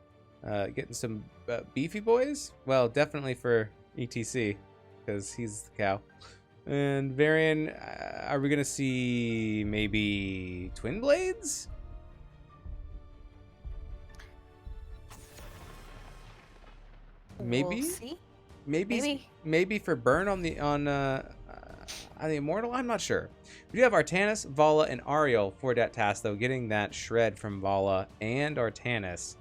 beefy boys. Well, definitely for ETC because he's the cow. And Varian, are we gonna see maybe Twin Blades? Maybe, We'll see. maybe, Maybe. for burn on the immortal. I'm not sure. We do have Artanis, Vala, and Ariel for that task though, getting that shred from Vala and Artanis.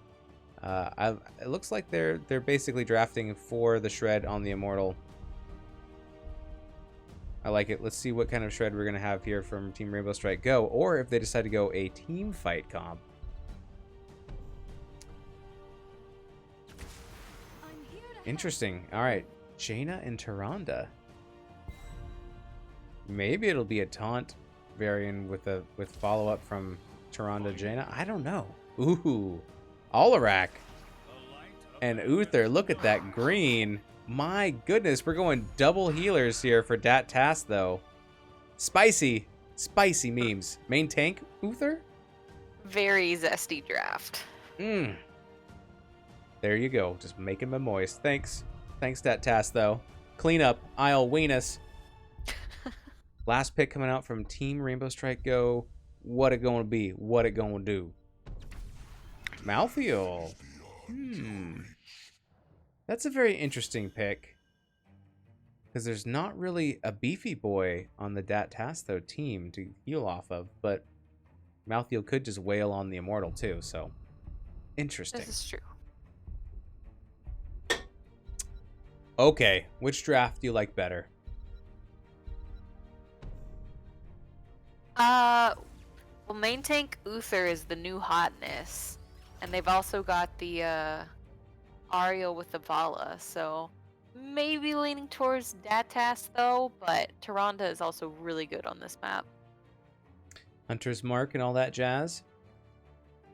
It looks like they're basically drafting for the shred on the immortal. I like it. Let's see what kind of shred we're gonna have here from Team Rainbow Strike Go, or if they decide to go a team fight comp. Interesting. All right, Jaina and Tyrande. Maybe it'll be a taunt variant with follow up from Tyrande Jaina. I don't know. Ooh, Alarak and Uther. Look at that green. My goodness, we're going double healers here for Dat Tass though. Spicy memes. Main tank Uther. Very zesty draft. There you go. Just making me moist. Thanks, Dat Tass though. Clean up. I'll weenus. Last pick coming out from Team Rainbow Strike Go. What it gonna be? What it gonna do? Malthael. That's a very interesting pick. Because there's not really a beefy boy on the Dat Tass though team to heal off of, but Malthael could just wail on the Immortal too, so interesting. This is true. Okay, which draft do you like better? Well, main tank Uther is the new hotness, and they've also got the Ariel with the Vala, so maybe leaning towards Dat Tass though, but Tyrande is also really good on this map. Hunter's Mark and all that jazz?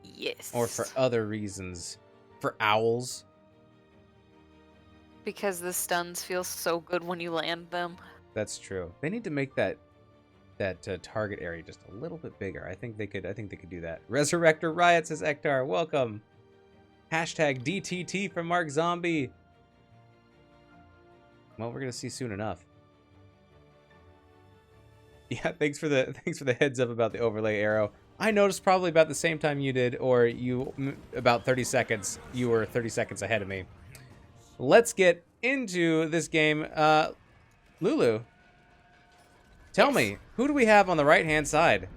Yes. Or for other reasons? For owls? Because the stuns feel so good when you land them. That's true. They need to make that target area just a little bit bigger. I think they could do that. Resurrector Riot says Ektar, welcome. Hashtag DTT from Mark Zombie. Well, we're gonna see soon enough. Yeah, thanks for the heads up about the overlay arrow. I noticed probably about the same time you did, or about 30 seconds. You were 30 seconds ahead of me. Let's get into this game. Lulu, tell me, who do we have on the right-hand side?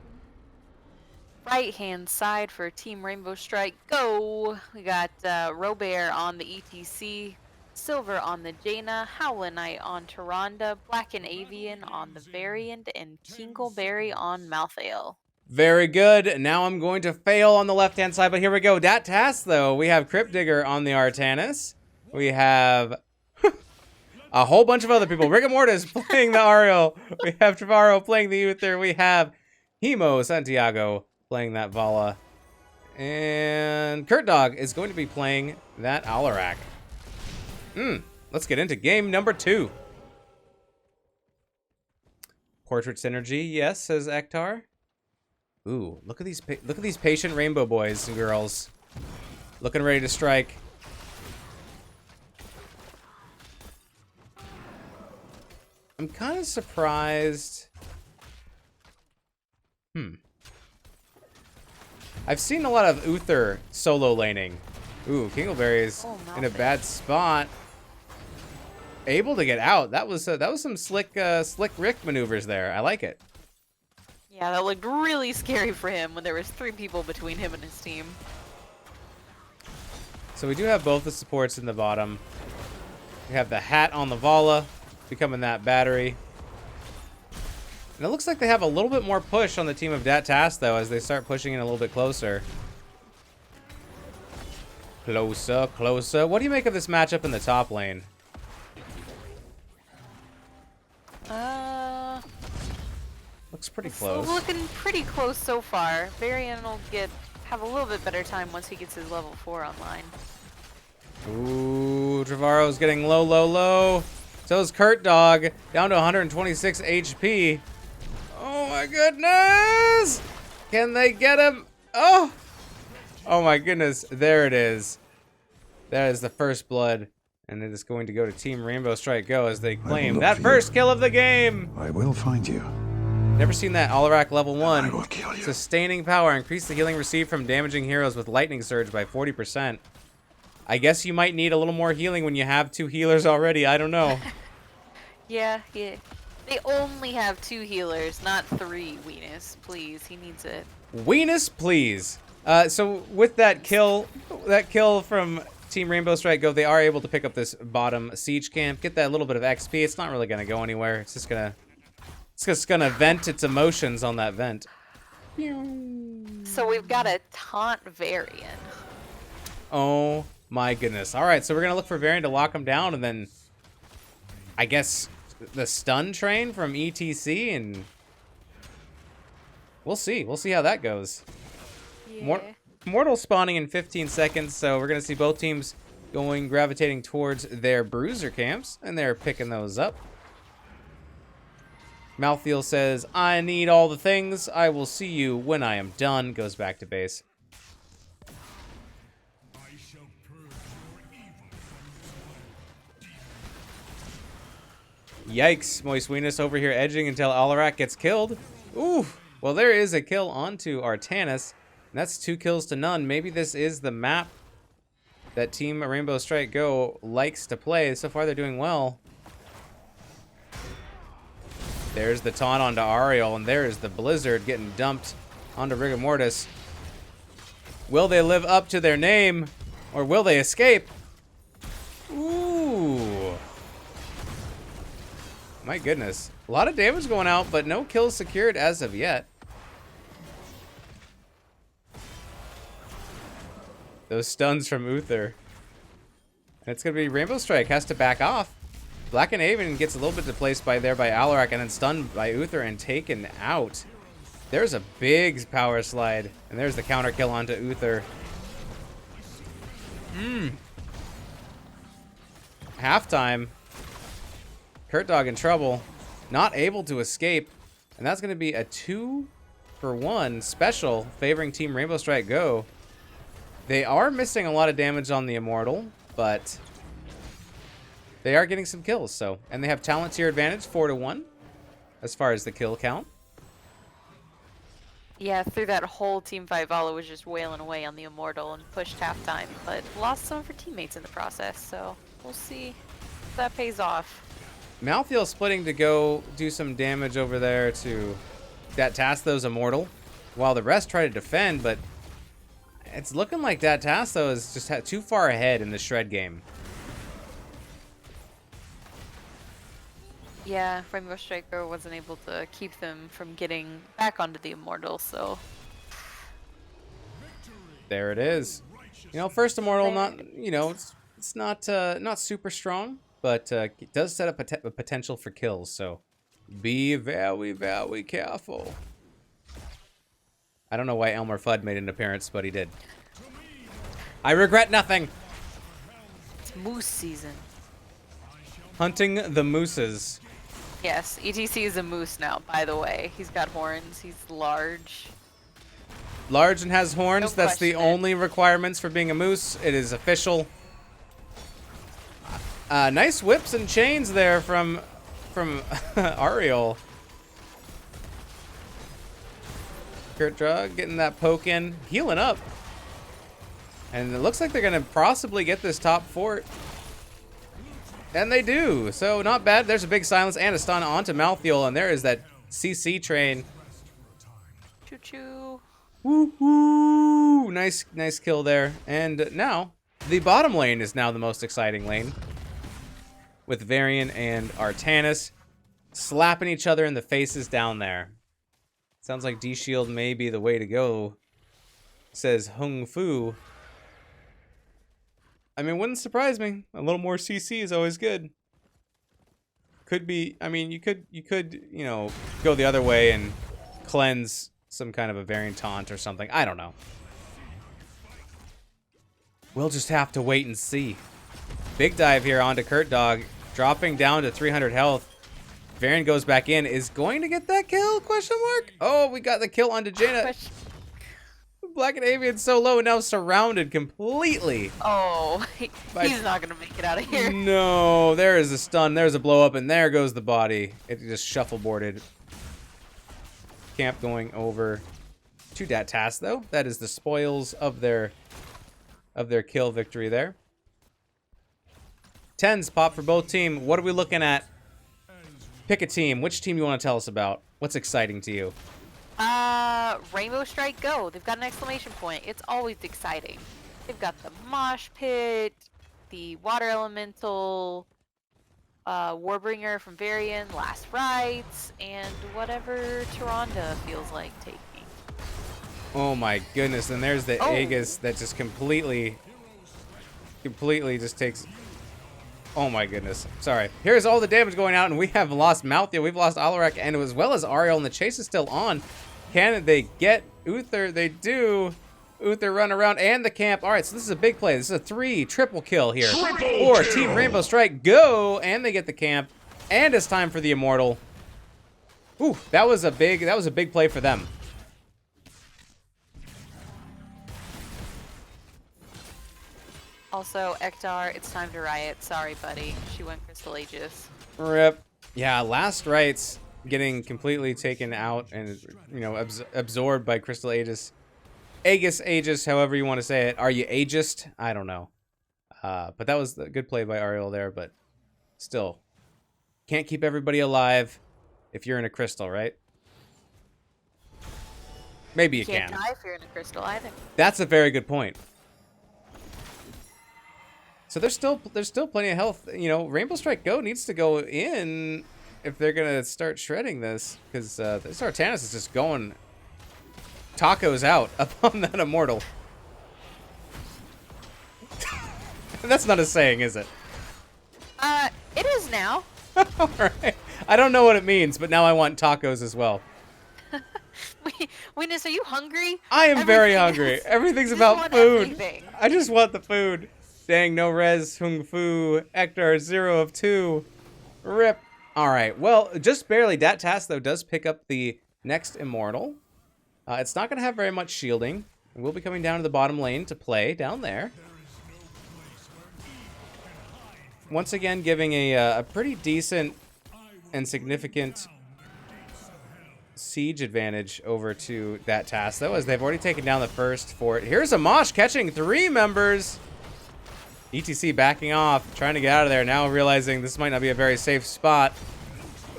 Right-hand side for Team Rainbow Strike Go. We got Robert on the ETC, Silver on the Jaina, Howlin' Knight on Tyrande, Black and Avian on the Variant, and Kingleberry on Malthael. Very good. Now I'm going to fail on the left-hand side, but here we go. Dat Tass, though. We have Crypt Digger on the Artanis. We have a whole bunch of other people. Rigor Mortis playing the Ariel. We have Trevorrow playing the Uther. We have Hemo Santiago playing that Vala. And Kurt Dog is going to be playing that Alarak. Let's get into game number 2. Portrait Synergy, yes, says Ektar. Ooh, look at these patient rainbow boys and girls. Looking ready to strike. I'm kind of surprised. I've seen a lot of Uther solo laning. Ooh, Kingleberry is in a bad spot. Able to get out. That was some slick Rick maneuvers there. I like it. Yeah, that looked really scary for him when there was 3 people between him and his team. So we do have both the supports in the bottom. We have the hat on the Vala, becoming that battery. And it looks like they have a little bit more push on the team of Dat Tass, though, as they start pushing in a little bit closer. Closer, closer. What do you make of this matchup in the top lane? Looks pretty close. Looking pretty close so far. Varian will have a little bit better time once he gets his level 4 online. Ooh, Trevorrow's getting low, low, low. So is Kurt Dog, down to 126 HP. Oh my goodness! Can they get him? Oh my goodness, there it is. That is the first blood, and it is going to go to Team Rainbow Strike Go as they claim that first kill of the game. I will find you. Never seen that. Alarak level 1. I will kill you. Sustaining power. Increase the healing received from damaging heroes with lightning surge by 40%. I guess you might need a little more healing when you have 2 healers already. I don't know. Yeah. They only have 2 healers, not 3, Weenus. Please, he needs it. Weenus, please. So with that kill from Team Rainbow Strike Go, they are able to pick up this bottom siege camp, get that little bit of XP. It's not really gonna go anywhere. It's just gonna vent its emotions on that vent. So we've got a taunt Varian. Oh my goodness. All right, so we're gonna look for Varian to lock him down, and then I guess the stun train from ETC, and we'll see. We'll see how that goes. Yeah. Mortal spawning in 15 seconds, so we're going to see both teams gravitating towards their bruiser camps, and they're picking those up. Malthiel says, I need all the things. I will see you when I am done. Goes back to base. Yikes, Moist Weenus over here edging until Alarak gets killed. Ooh, well there is a kill onto Artanis. And that's 2 kills to none. Maybe this is the map that Team Rainbow Strike Go likes to play. So far they're doing well. There's the taunt onto Ariel, and there's the Blizzard getting dumped onto Rigor Mortis. Will they live up to their name, or will they escape? Ooh. My goodness. A lot of damage going out, but no kills secured as of yet. Those stuns from Uther. And it's going to be Rainbow Strike has to back off. Black and Aven gets a little bit displaced by Alarak, and then stunned by Uther and taken out. There's a big power slide, and there's the counter kill onto Uther. Halftime. Kurt Dog in trouble. Not able to escape. And that's going to be a 2-for-1 special favoring Team Rainbow Strike Go. They are missing a lot of damage on the Immortal, but they are getting some kills. So, and they have talent tier advantage 4-1 as far as the kill count. Yeah, through that whole Team 5, Vala was just wailing away on the Immortal and pushed halftime, but lost some of her teammates in the process, so we'll see if that pays off. Malthiel splitting to go do some damage over there to that Tass, those Immortal, while the rest try to defend, but it's looking like that Tass, though, is just too far ahead in the Shred game. Yeah, Rainbow Striker wasn't able to keep them from getting back onto the Immortal, so... There it is. You know, first Immortal, not, you know, it's not super strong, but it does set up a potential for kills, so be very, very careful. I don't know why Elmer Fudd made an appearance, but he did. I regret nothing. It's moose season. Hunting the mooses. Yes, ETC is a moose now, by the way. He's got horns, he's large. Large and has horns. Don't That's the question it. only requirements for being a moose. It is official. Nice whips and chains there from Ariel. Kurt Drug getting that poke in, healing up. And it looks like they're going to possibly get this top fort. And they do. So not bad. There's a big silence and a stun onto Malthiel. And there is that CC train. Choo-choo. Woo-hoo! Nice kill there. And now, the bottom lane is now the most exciting lane. With Varian and Artanis slapping each other in the faces down there. Sounds like D-Shield may be the way to go, says Hung Fu. I mean, wouldn't surprise me. A little more CC is always good. Could be, I mean, you could, you know, go the other way and cleanse some kind of a variant taunt or something. I don't know. We'll just have to wait and see. Big dive here onto Kurt Dog, dropping down to 300 health. Varian goes back in, is going to get that kill, question mark? Oh, we got the kill onto Jaina. Black and Avian so low, now surrounded completely. Oh, he's not going to make it out of here. No, there is a stun, there's a blow up, and there goes the body. It just shuffleboarded. Camp going over to that Tass, though. That is the spoils of their kill victory there. 10s pop for both team. What are we looking at? Pick a team. Which team you want to tell us about? What's exciting to you? Rainbow Strike Go. They've got an exclamation point. It's always exciting. They've got the mosh pit, the water elemental, Warbringer from Varian, Last Rites, and whatever Tyrande feels like taking. Oh my goodness, and there's the Aegis that just completely just takes... Oh my goodness. Sorry. Here's all the damage going out, and we have lost Malthea, we've lost Alarak, and as well as Ariel, and the chase is still on. Can they get Uther? They do. Uther run around, and the camp. All right, so this is a big play. This is a triple kill here. Or Team Rainbow Strike go, and they get the camp, and it's time for the Immortal. Ooh, that was a big play for them. Also, Ektar, it's time to riot. Sorry, buddy. She went Crystal Aegis. Rip. Yeah, Last Rites getting completely taken out and, you know, absorbed by Crystal Aegis. Aegis, however you want to say it. Are you Aegist? I don't know. But that was a good play by Ariel there, but still. Can't keep everybody alive if you're in a crystal, right? Maybe you Can't can. die if you're in a crystal either. That's a very good point. So there's still plenty of health. You know, Rainbow Strike Go needs to go in if they're gonna start shredding this, because this Artanis is just going tacos out upon that Immortal. That's not a saying, is it? It is now. All right. I don't know what it means, but now I want tacos as well. Witness, are you hungry? I am very hungry. Everything's about food. Everything. I just want the food. Dang, no res, Hung Fu, Ektar, 0 of 2. Rip. Alright, well, just barely. Dat Tass, though, does pick up the next Immortal. It's not going to have very much shielding. We'll be coming down to the bottom lane to play down there. Once again, giving a pretty decent and significant siege advantage over to Dat Tass, though, as they've already taken down the first fort. Here's a Mosh catching 3 members. ETC backing off, trying to get out of there, now realizing this might not be a very safe spot.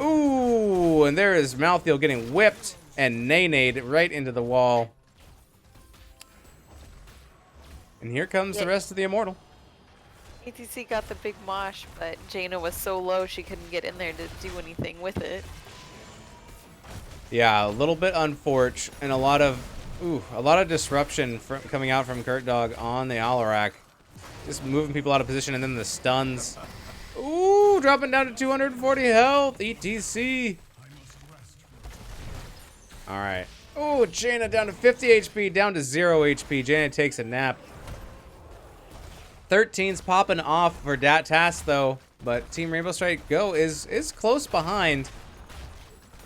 Ooh, and there is Malthiel getting whipped and nay-nayed right into the wall. And here comes the rest of the Immortal. ETC got the big mosh, but Jaina was so low she couldn't get in there to do anything with it. Yeah, a little bit unfortunate, and a lot of disruption coming out from Kurt Dog on the Alarak. Just moving people out of position, and then the stuns. Ooh, dropping down to 240 health. ETC. All right. Oh, Jaina down to 50 HP, down to 0 HP. Jaina takes a nap. 13's popping off for Dat Tass, though. But Team Rainbow Strike Go is close behind.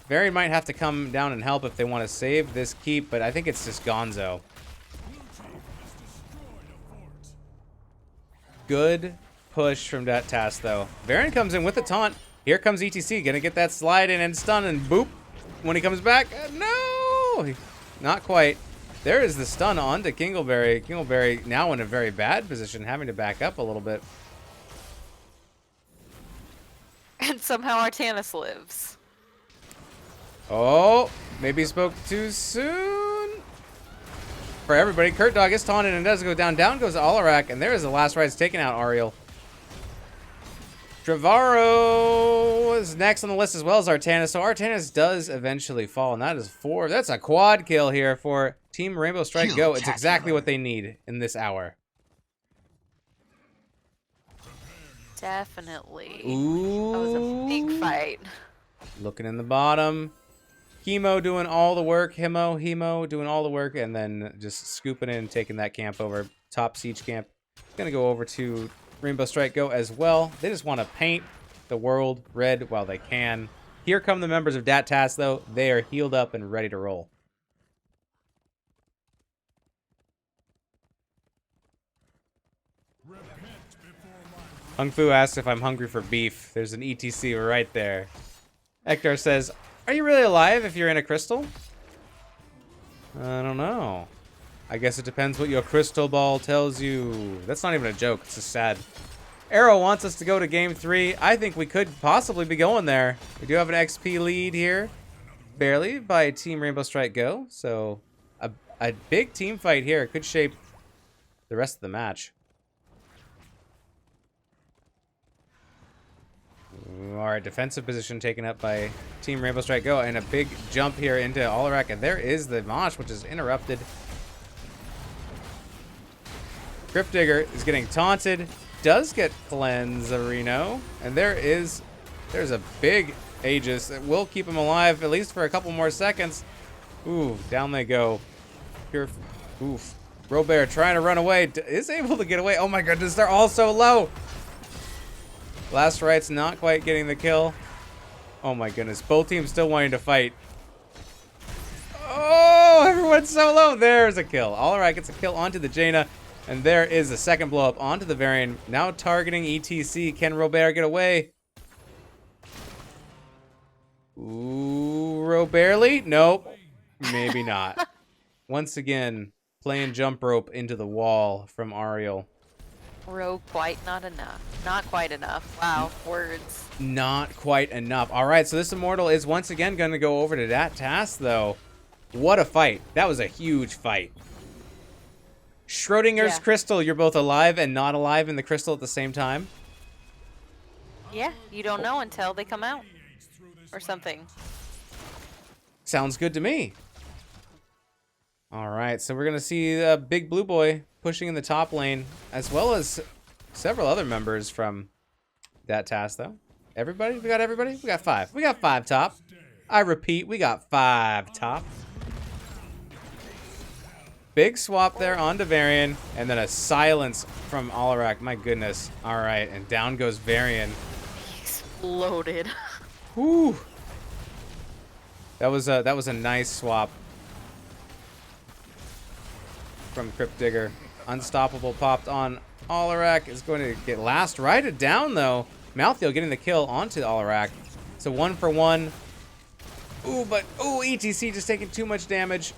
Varian might have to come down and help if they want to save this keep, but I think it's just Gonzo. Good push from Dat Tass, though. Varian comes in with the taunt. Here comes ETC, gonna get that slide in and stun, and boop. When he comes back, no! Not quite. There is the stun onto Kingleberry. Kingleberry now in a very bad position, having to back up a little bit. And somehow Artanis lives. Oh, maybe spoke too soon. For everybody, Kurt Dog is taunted and does go down. Down goes Alarak, and there is the Last Rites taking out Ariel. Trevorrow is next on the list as well as Artanis. So Artanis does eventually fall, and that is 4. That's a quad kill here for Team Rainbow Strike Go. It's exactly what they need in this hour. Definitely. Ooh. That was a big fight. Looking in the bottom. Hemo doing all the work. Hemo doing all the work, and then just scooping in, taking that camp over. Top siege camp. Gonna go over to Rainbow Strike Go as well. They just want to paint the world red while they can. Here come the members of Dat Tass, though. They are healed up and ready to roll. Hung Fu asks if I'm hungry for beef. There's an ETC right there. Ektar says, are you really alive if you're in a crystal? I don't know. I guess it depends what your crystal ball tells you. That's not even a joke. It's just sad. Arrow wants us to go to game 3. I think we could possibly be going there. We do have an XP lead here, barely, by Team Rainbow Strike Go. So a big team fight here could shape the rest of the match. All right, defensive position taken up by Team Rainbow Strike Go, and a big jump here into Alarak, and there is the Mosh, which is interrupted. Crypt Digger is getting taunted, does get Cleanserino, and there's a big Aegis that will keep him alive at least for a couple more seconds. Ooh, down they go. Pure, oof. Robert trying to run away, is able to get away. Oh my goodness, they're all so low. Last Right's not quite getting the kill. Oh my goodness, both teams still wanting to fight. Oh, everyone's so low. There's a kill. All right, gets a kill onto the Jaina. And there is a second blow up onto the Varian. Now targeting ETC. Can Robert get away? Ooh, Robertly? Nope. Maybe not. Once again, playing jump rope into the wall from Ariel. Quite not enough. Not quite enough. Wow, words. Not quite enough. All right, so this Immortal is once again going to go over to that Tass, though. What a fight. That was a huge fight. Schrodinger's crystal, you're both alive and not alive in the crystal at the same time? Yeah, you don't know until they come out. Or something. Sounds good to me. All right, so we're going to see Big Blue Boy pushing in the top lane, as well as several other members from that task, though. Everybody? We got everybody? We got 5. We got 5 top. I repeat, we got 5 top. Big swap there onto Varian, and then a silence from Alarak. My goodness. All right, and down goes Varian. He exploded. Whew. That was a nice swap from Crypt Digger. Unstoppable popped on Alarak. Is going to get last righted down, though. Malthael getting the kill onto Alarak. So 1 for 1. Ooh, but ETC just taking too much damage.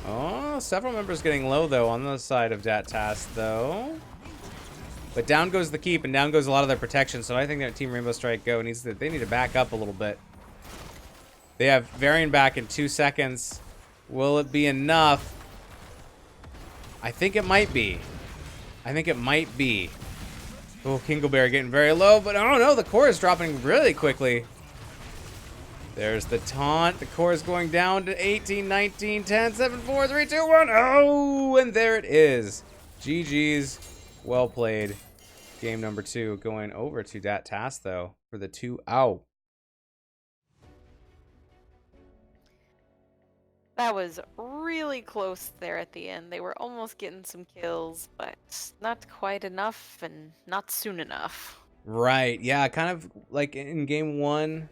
Oh, several members getting low, though, on the side of that task, though. But down goes the keep, and down goes a lot of their protection, so I think that Team Rainbow Strike Go they need to back up a little bit. They have Varian back in 2 seconds. Will it be enough? I think it might be. I think it might be. Oh, Kingleberry getting very low, but I don't know. The core is dropping really quickly. There's the taunt. The core is going down to 18, 19, 10, 7, 4, 3, 2, 1. Oh, and there it is. GG's. Well played. Game number 2 going over to that task, though, for the 2-0. That was really close there at the end. They were almost getting some kills, but not quite enough and not soon enough. Right. Yeah, kind of like in game 1,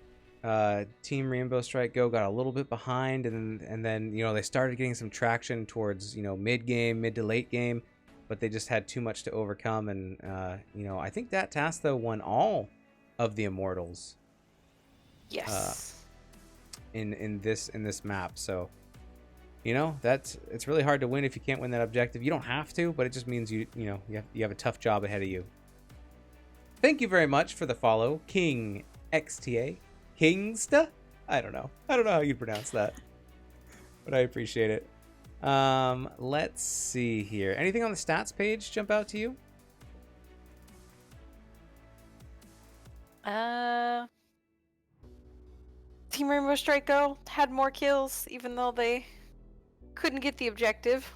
Team Rainbow Strike Go got a little bit behind, and then you know, they started getting some traction towards, you know, mid to late game, but they just had too much to overcome. And you know, I think that task, though, won all of the Immortals. Yes. In this map. So, you know, it's really hard to win if you can't win that objective. You don't have to, but it just means you have a tough job ahead of you. Thank you very much for the follow, King XTA. Kingsta? I don't know how you pronounce that, but I appreciate it. Let's see here. Anything on the stats page jump out to you? Team Rainbow Strike Go had more kills, even though they couldn't get the objective.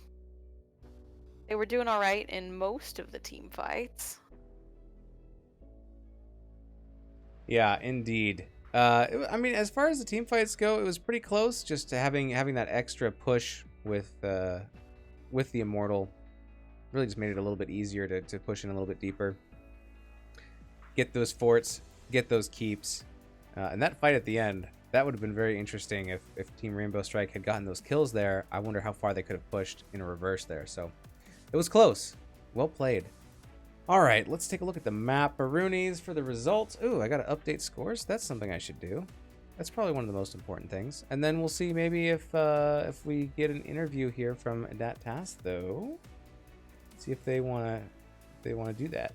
They were doing all right in most of the team fights. Yeah, indeed. I mean, as far as the team fights go, it was pretty close. Just to having that extra push with the Immortal really just made it a little bit easier to push in a little bit deeper. Get those forts, get those keeps, and that fight at the end, that would have been very interesting if Team Rainbow Strike had gotten those kills there. I wonder how far they could have pushed in a reverse there. So it was close. Well played. All right, let's take a look at the map. Baroonies for the results. Ooh, I got to update scores. That's something I should do. That's probably one of the most important things. And then we'll see maybe if we get an interview here from that task, though. See if they wanna do that.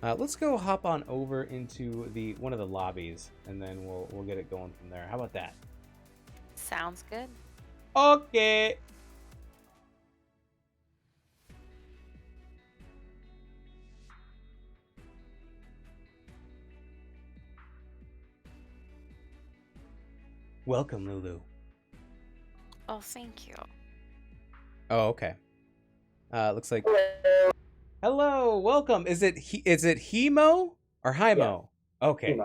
Let's go hop on over into one of the lobbies, and then we'll get it going from there. How about that? Sounds good. Okay. Welcome, Lulu. Oh, thank you. Oh, okay. Looks like. Hello, welcome. Is it Hemo or Hymo? Yeah. Okay.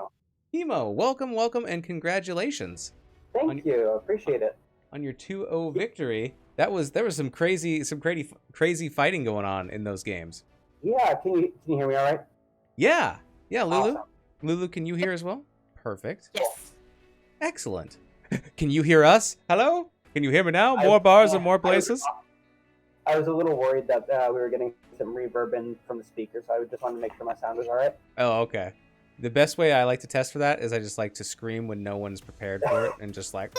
Hemo, welcome, and congratulations. Thank you. I appreciate it. On your 2-0 victory. There was some crazy fighting going on in those games. Yeah, can you hear me all right? Yeah, Lulu. Awesome. Lulu, can you hear as well? Perfect. Yes. Excellent. Can you hear us? Hello? Can you hear me now? More bars and more places? I was a little worried that we were getting some reverb in from the speakers, so I just wanted to make sure my sound was all right. Oh, okay. The best way I like to test for that is I just like to scream when no one's prepared for it, and just like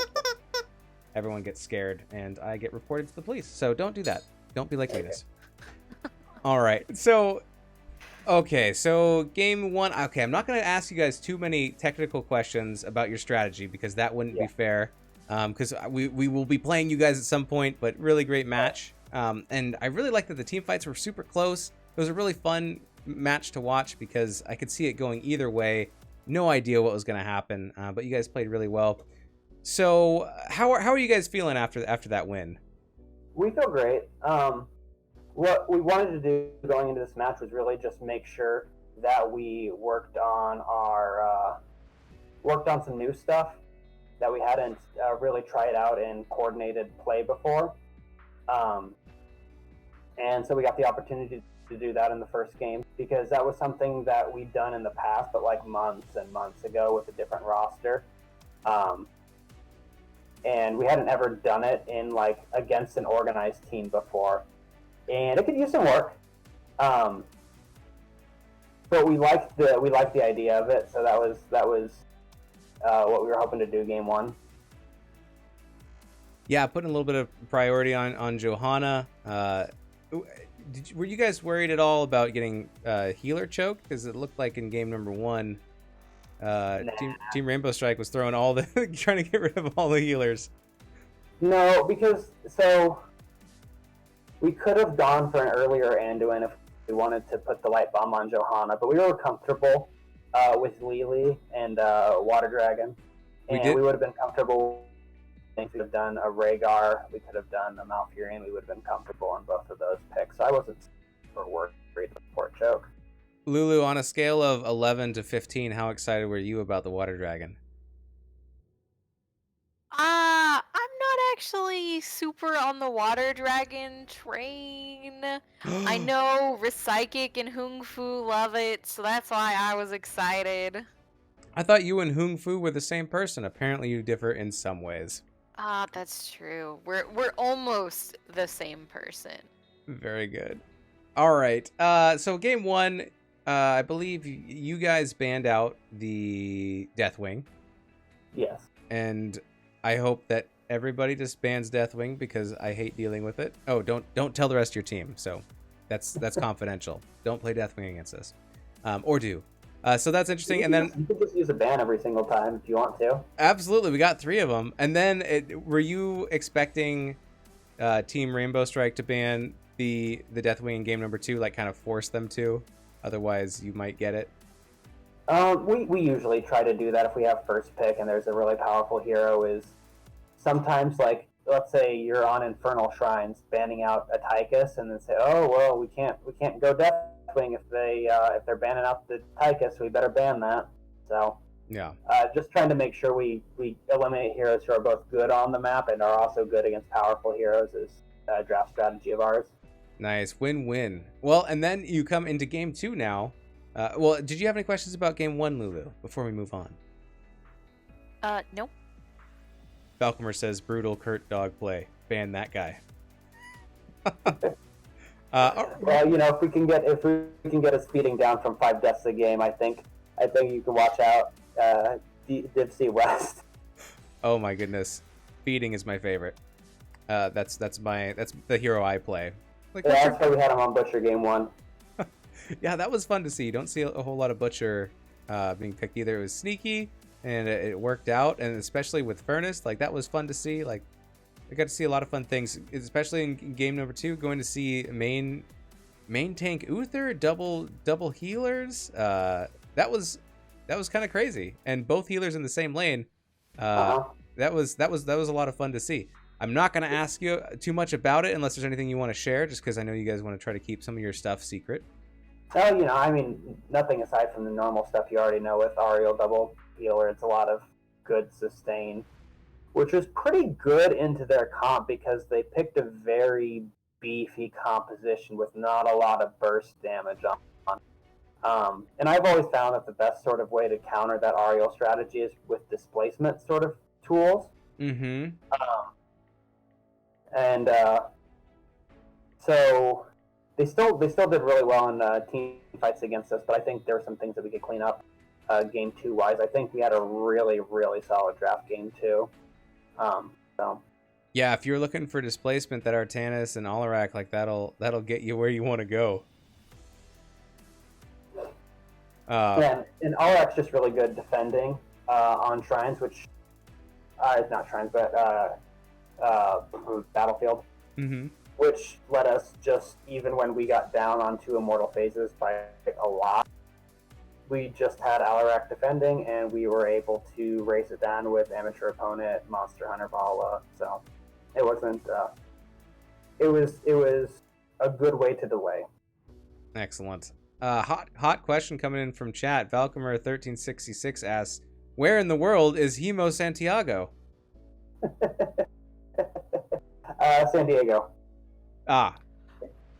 everyone gets scared, and I get reported to the police. So don't do that. Don't be like Venus. All right. So game one. Okay, I'm not going to ask you guys too many technical questions about your strategy because that wouldn't be fair. Because we will be playing you guys at some point, but really great match. And I really like that the team fights were super close. It was a really fun match to watch because I could see it going either way. No idea what was going to happen, but you guys played really well. So how are you guys feeling after that win? We feel great. What we wanted to do going into this match was really just make sure that we worked on some new stuff that we hadn't really tried out in coordinated play before. And so we got the opportunity to do that in the first game because that was something that we'd done in the past, but like months and months ago with a different roster. And we hadn't ever done it in like against an organized team before. And it could use some work. But we liked the idea of it, so that was what we were hoping to do game one. Yeah, putting a little bit of priority on Johanna. Were you guys worried at all about getting healer choke? Because it looked like in game number one, Team Rainbow Strike was throwing all the trying to get rid of all the healers. No, because we could have gone for an earlier Anduin if we wanted to put the light bomb on Johanna, but we were comfortable with Lily and Water Dragon, and we would have been comfortable. We could have done a Rhaegar, we could have done a Malfurion, we would have been comfortable on both of those picks. So I wasn't super worried for a choke. Lulu, on a scale of 11 to 15, how excited were you about the Water Dragon? I'm not actually super on the Water Dragon train. I know Psychic and Hung Fu love it, so that's why I was excited. I thought you and Hung Fu were the same person. Apparently you differ in some ways. That's true. We're almost the same person. Very good. All right. So game one, I believe you guys banned out the Deathwing. Yes. And I hope that everybody just bans Deathwing because I hate dealing with it. Oh, don't tell the rest of your team. So that's confidential. Don't play Deathwing against us, or do. So that's interesting. And then you can just use a ban every single time if you want to. Absolutely, we got 3 of them. And then were you expecting Team Rainbow Strike to ban the Deathwing in game number 2, like kind of force them to? Otherwise, you might get it. We usually try to do that if we have first pick and there's a really powerful hero. Is sometimes like let's say you're on Infernal Shrines, banning out a Tychus, and then say, oh well, we can't go Deathwing if they're banning out the Tychus, we better ban that. So yeah, just trying to make sure we eliminate heroes who are both good on the map and are also good against powerful heroes is a draft strategy of ours. Nice, win-win. Well, and then you come into game 2 now. Well, did you have any questions about game 1, Lulu, before we move on? Nope. Falcomer says, brutal Kurt dog play. Ban that guy. Well, you know, if we can get us speeding down from 5 deaths a game, I think you can watch out. Div C West. Oh my goodness, feeding is my favorite. That's the hero I play. Like, Yeah, that's why we had him on Butcher game 1. yeah, that was fun to see. You don't see a whole lot of Butcher being picked either. It was sneaky, and it worked out, and especially with Furnace, like that was fun to see. Like, I got to see a lot of fun things, especially in game number 2. Going to see main tank Uther double healers. That was kind of crazy, and both healers in the same lane. That was a lot of fun to see. I'm not going to ask you too much about it unless there's anything you want to share, just because I know you guys want to try to keep some of your stuff secret. Oh, I mean, nothing aside from the normal stuff you already know with Ariel double healer. It's a lot of good sustain, which is pretty good into their comp because they picked a very beefy composition with not a lot of burst damage on. And I've always found that the best sort of way to counter that Ariel strategy is with displacement sort of tools. Mm-hmm. And so they still did really well in team fights against us, but I think there were some things that we could clean up game 2 wise. I think we had a really, really solid draft game 2. So yeah, if you're looking for displacement, that Artanis and Alarak, like that'll get you where you want to go. Yeah, and Alarak's just really good defending on shrines, which not shrines, but battlefield. Mm-hmm. Which let us just, even when we got down onto immortal phases by a lot, we just had Alarak defending, and we were able to race it down with amateur opponent Monster Hunter Vala. So it wasn't. It was a good way to delay. Excellent. Hot question coming in from chat. Valcomer1366 asks, "Where in the world is Hemo Santiago?" San Diego. Ah.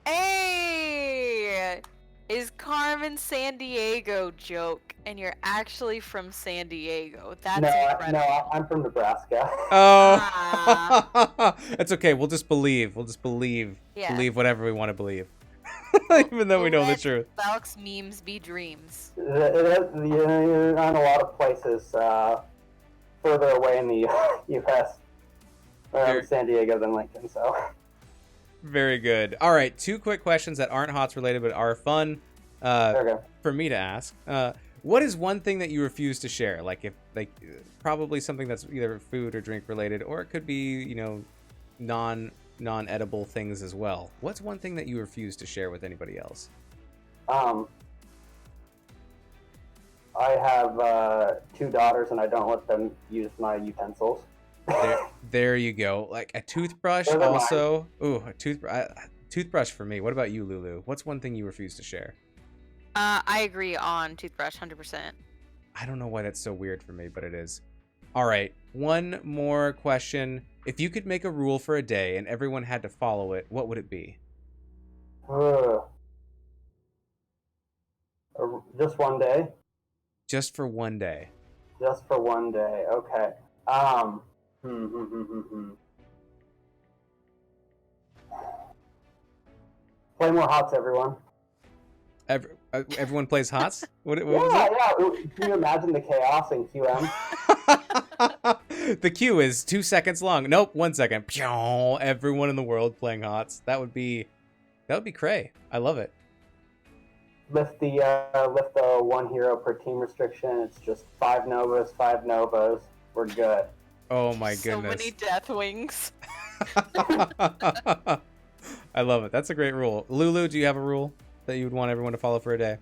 Hey! Is Carmen San Diego joke, and you're actually from San Diego? That's incredible. No, I'm from Nebraska. Oh. That's okay. We'll just believe. Yeah. Believe whatever we want to believe. Even though we know the truth. Falk's memes be dreams. You're on a lot of places further away in the U.S. San Diego than Lincoln, so. Very good. All right, 2 quick questions that aren't HOTS related but are fun for me to ask. What is one thing that you refuse to share? Probably something that's either food or drink related, or it could be, non-edible things as well. What's one thing that you refuse to share with anybody else? I have 2 daughters, and I don't let them use my utensils. There you go. Like a toothbrush also. Ooh, a toothbrush for me. What about you, Lulu? What's one thing you refuse to share? I agree on toothbrush, 100%. I don't know why that's so weird for me, but it is. All right, one more question. If you could make a rule for a day and everyone had to follow it, what would it be? Just one day? Just for one day. Just for one day, okay. Play more HOTS, everyone. Everyone plays HOTS? What was it? Yeah. Can you imagine the chaos in QM? The queue is 2 seconds long. Nope, 1 second. Everyone in the world playing HOTS. That would be cray. I love it. Lift the 1 hero per team restriction. It's just 5 Novas. We're good. Oh my goodness. So many death wings. I love it. That's a great rule. Lulu, do you have a rule that you would want everyone to follow for a day?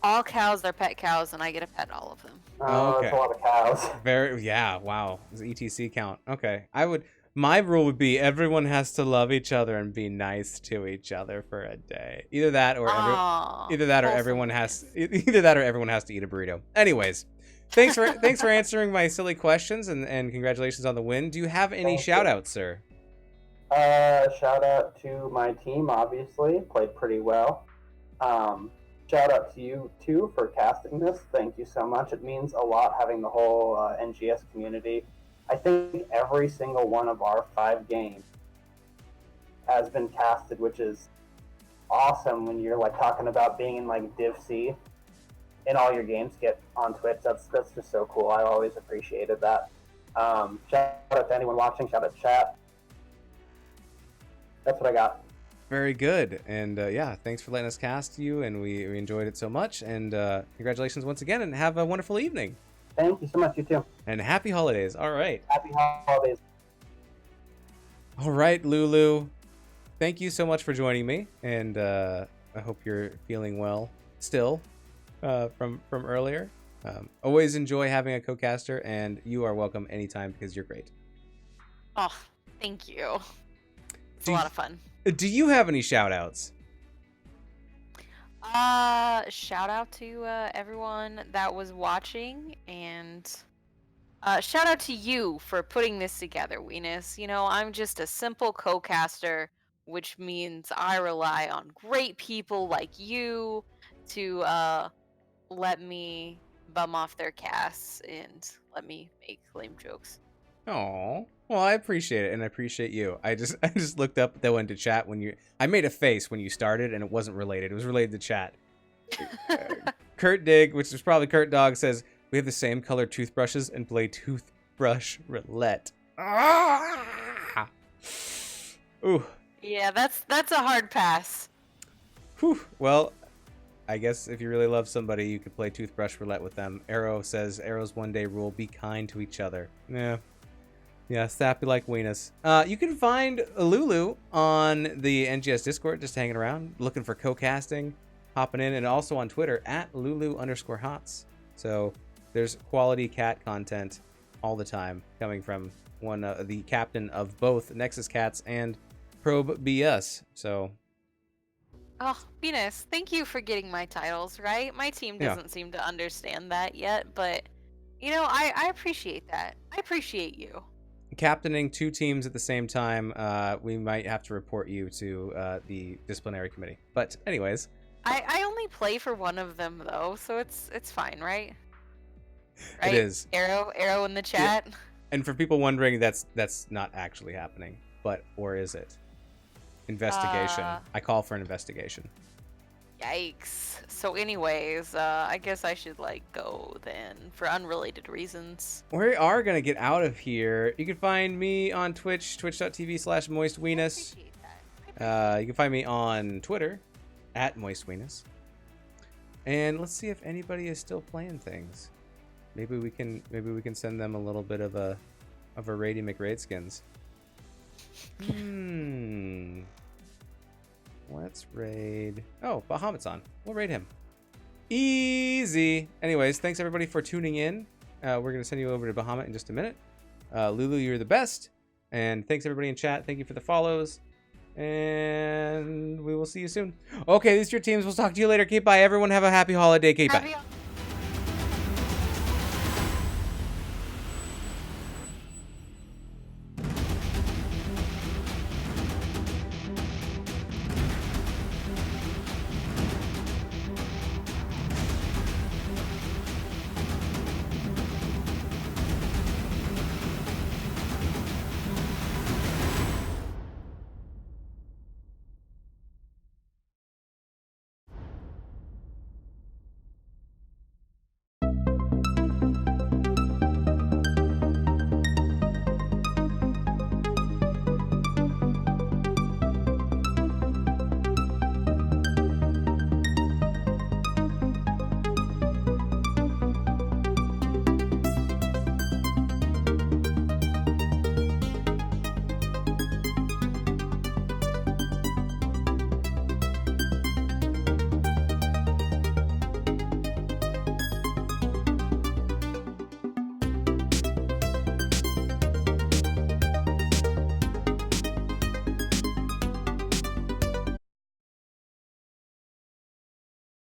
All cows are pet cows, and I get to pet all of them. Oh, okay. That's a lot of cows. Yeah, wow. ETC count. Okay. My rule would be everyone has to love each other and be nice to each other for a day. Either that or everyone has to eat a burrito. Anyways, thanks for answering my silly questions and congratulations on the win. Do you have any shout outs, sir? Shout out to my team, obviously. Played pretty well. Shout out to you too for casting this. Thank you so much. It means a lot having the whole NGS community. I think every single one of our 5 games has been casted, which is awesome when you're like talking about being in like Div C in all your games get on Twitch. That's just so cool. I always appreciated that. Shout out to anyone watching. Shout out to chat. That's what I got. Very good. And yeah, thanks for letting us cast you, and we enjoyed it so much. And congratulations once again, and have a wonderful evening. Thank you so much. You too. And happy holidays. All right. Happy holidays. All right, Lulu. Thank you so much for joining me, and I hope you're feeling well still from earlier. Always enjoy having a co-caster, and you are welcome anytime because you're great. Oh, thank you. It's a lot of fun. Do you have any shout-outs? Shout out to everyone that was watching, and shout out to you for putting this together, Weenus. You know, I'm just a simple co-caster, which means I rely on great people like you to let me bum off their casts and let me make lame jokes. Oh, well, I appreciate it, and I appreciate you. I just looked up though into chat when I made a face when you started, and it wasn't related. It was related to chat. Kurt Dig, which is probably Kurt Dog, says we have the same colored toothbrushes and play toothbrush roulette. Ah! Ooh. Yeah, that's a hard pass. Whew. Well, I guess if you really love somebody, you could play toothbrush roulette with them. Arrow says Arrow's one-day rule: be kind to each other. Yeah, sappy like weenus. You can find Lulu on the NGS Discord, just hanging around, looking for co-casting, hopping in, and also on Twitter at Lulu_Hots. So there's quality cat content all the time coming from the captain of both Nexus Cats and Probe BS. So. Oh, Venus, thank you for getting my titles, right? My team doesn't seem to understand that yet, but, you know, I appreciate that. I appreciate you. Captaining two teams at the same time, we might have to report you to the disciplinary committee. But anyways. I only play for one of them, though, so it's fine, right? It is. Arrow in the chat. Yeah. And for people wondering, that's not actually happening. Or is it? Investigation. I call for an investigation. Yikes. So anyways, I guess I should go then for unrelated reasons. We are going to get out of here. You can find me on Twitch, twitch.tv/moistweenus. You can find me on Twitter at moistweenus. And let's see if anybody is still playing things. Maybe we can send them a little bit of a Rady McRaidskins. Let's raid. Oh, Bahamut's on. We'll raid him. Easy. Anyways, thanks everybody for tuning in. We're going to send you over to Bahamut in just a minute. Lulu, you're the best. And thanks everybody in chat. Thank you for the follows. And we will see you soon. Okay, these are your teams. We'll talk to you later. Keep bye, everyone. Have a happy holiday. Keep bye.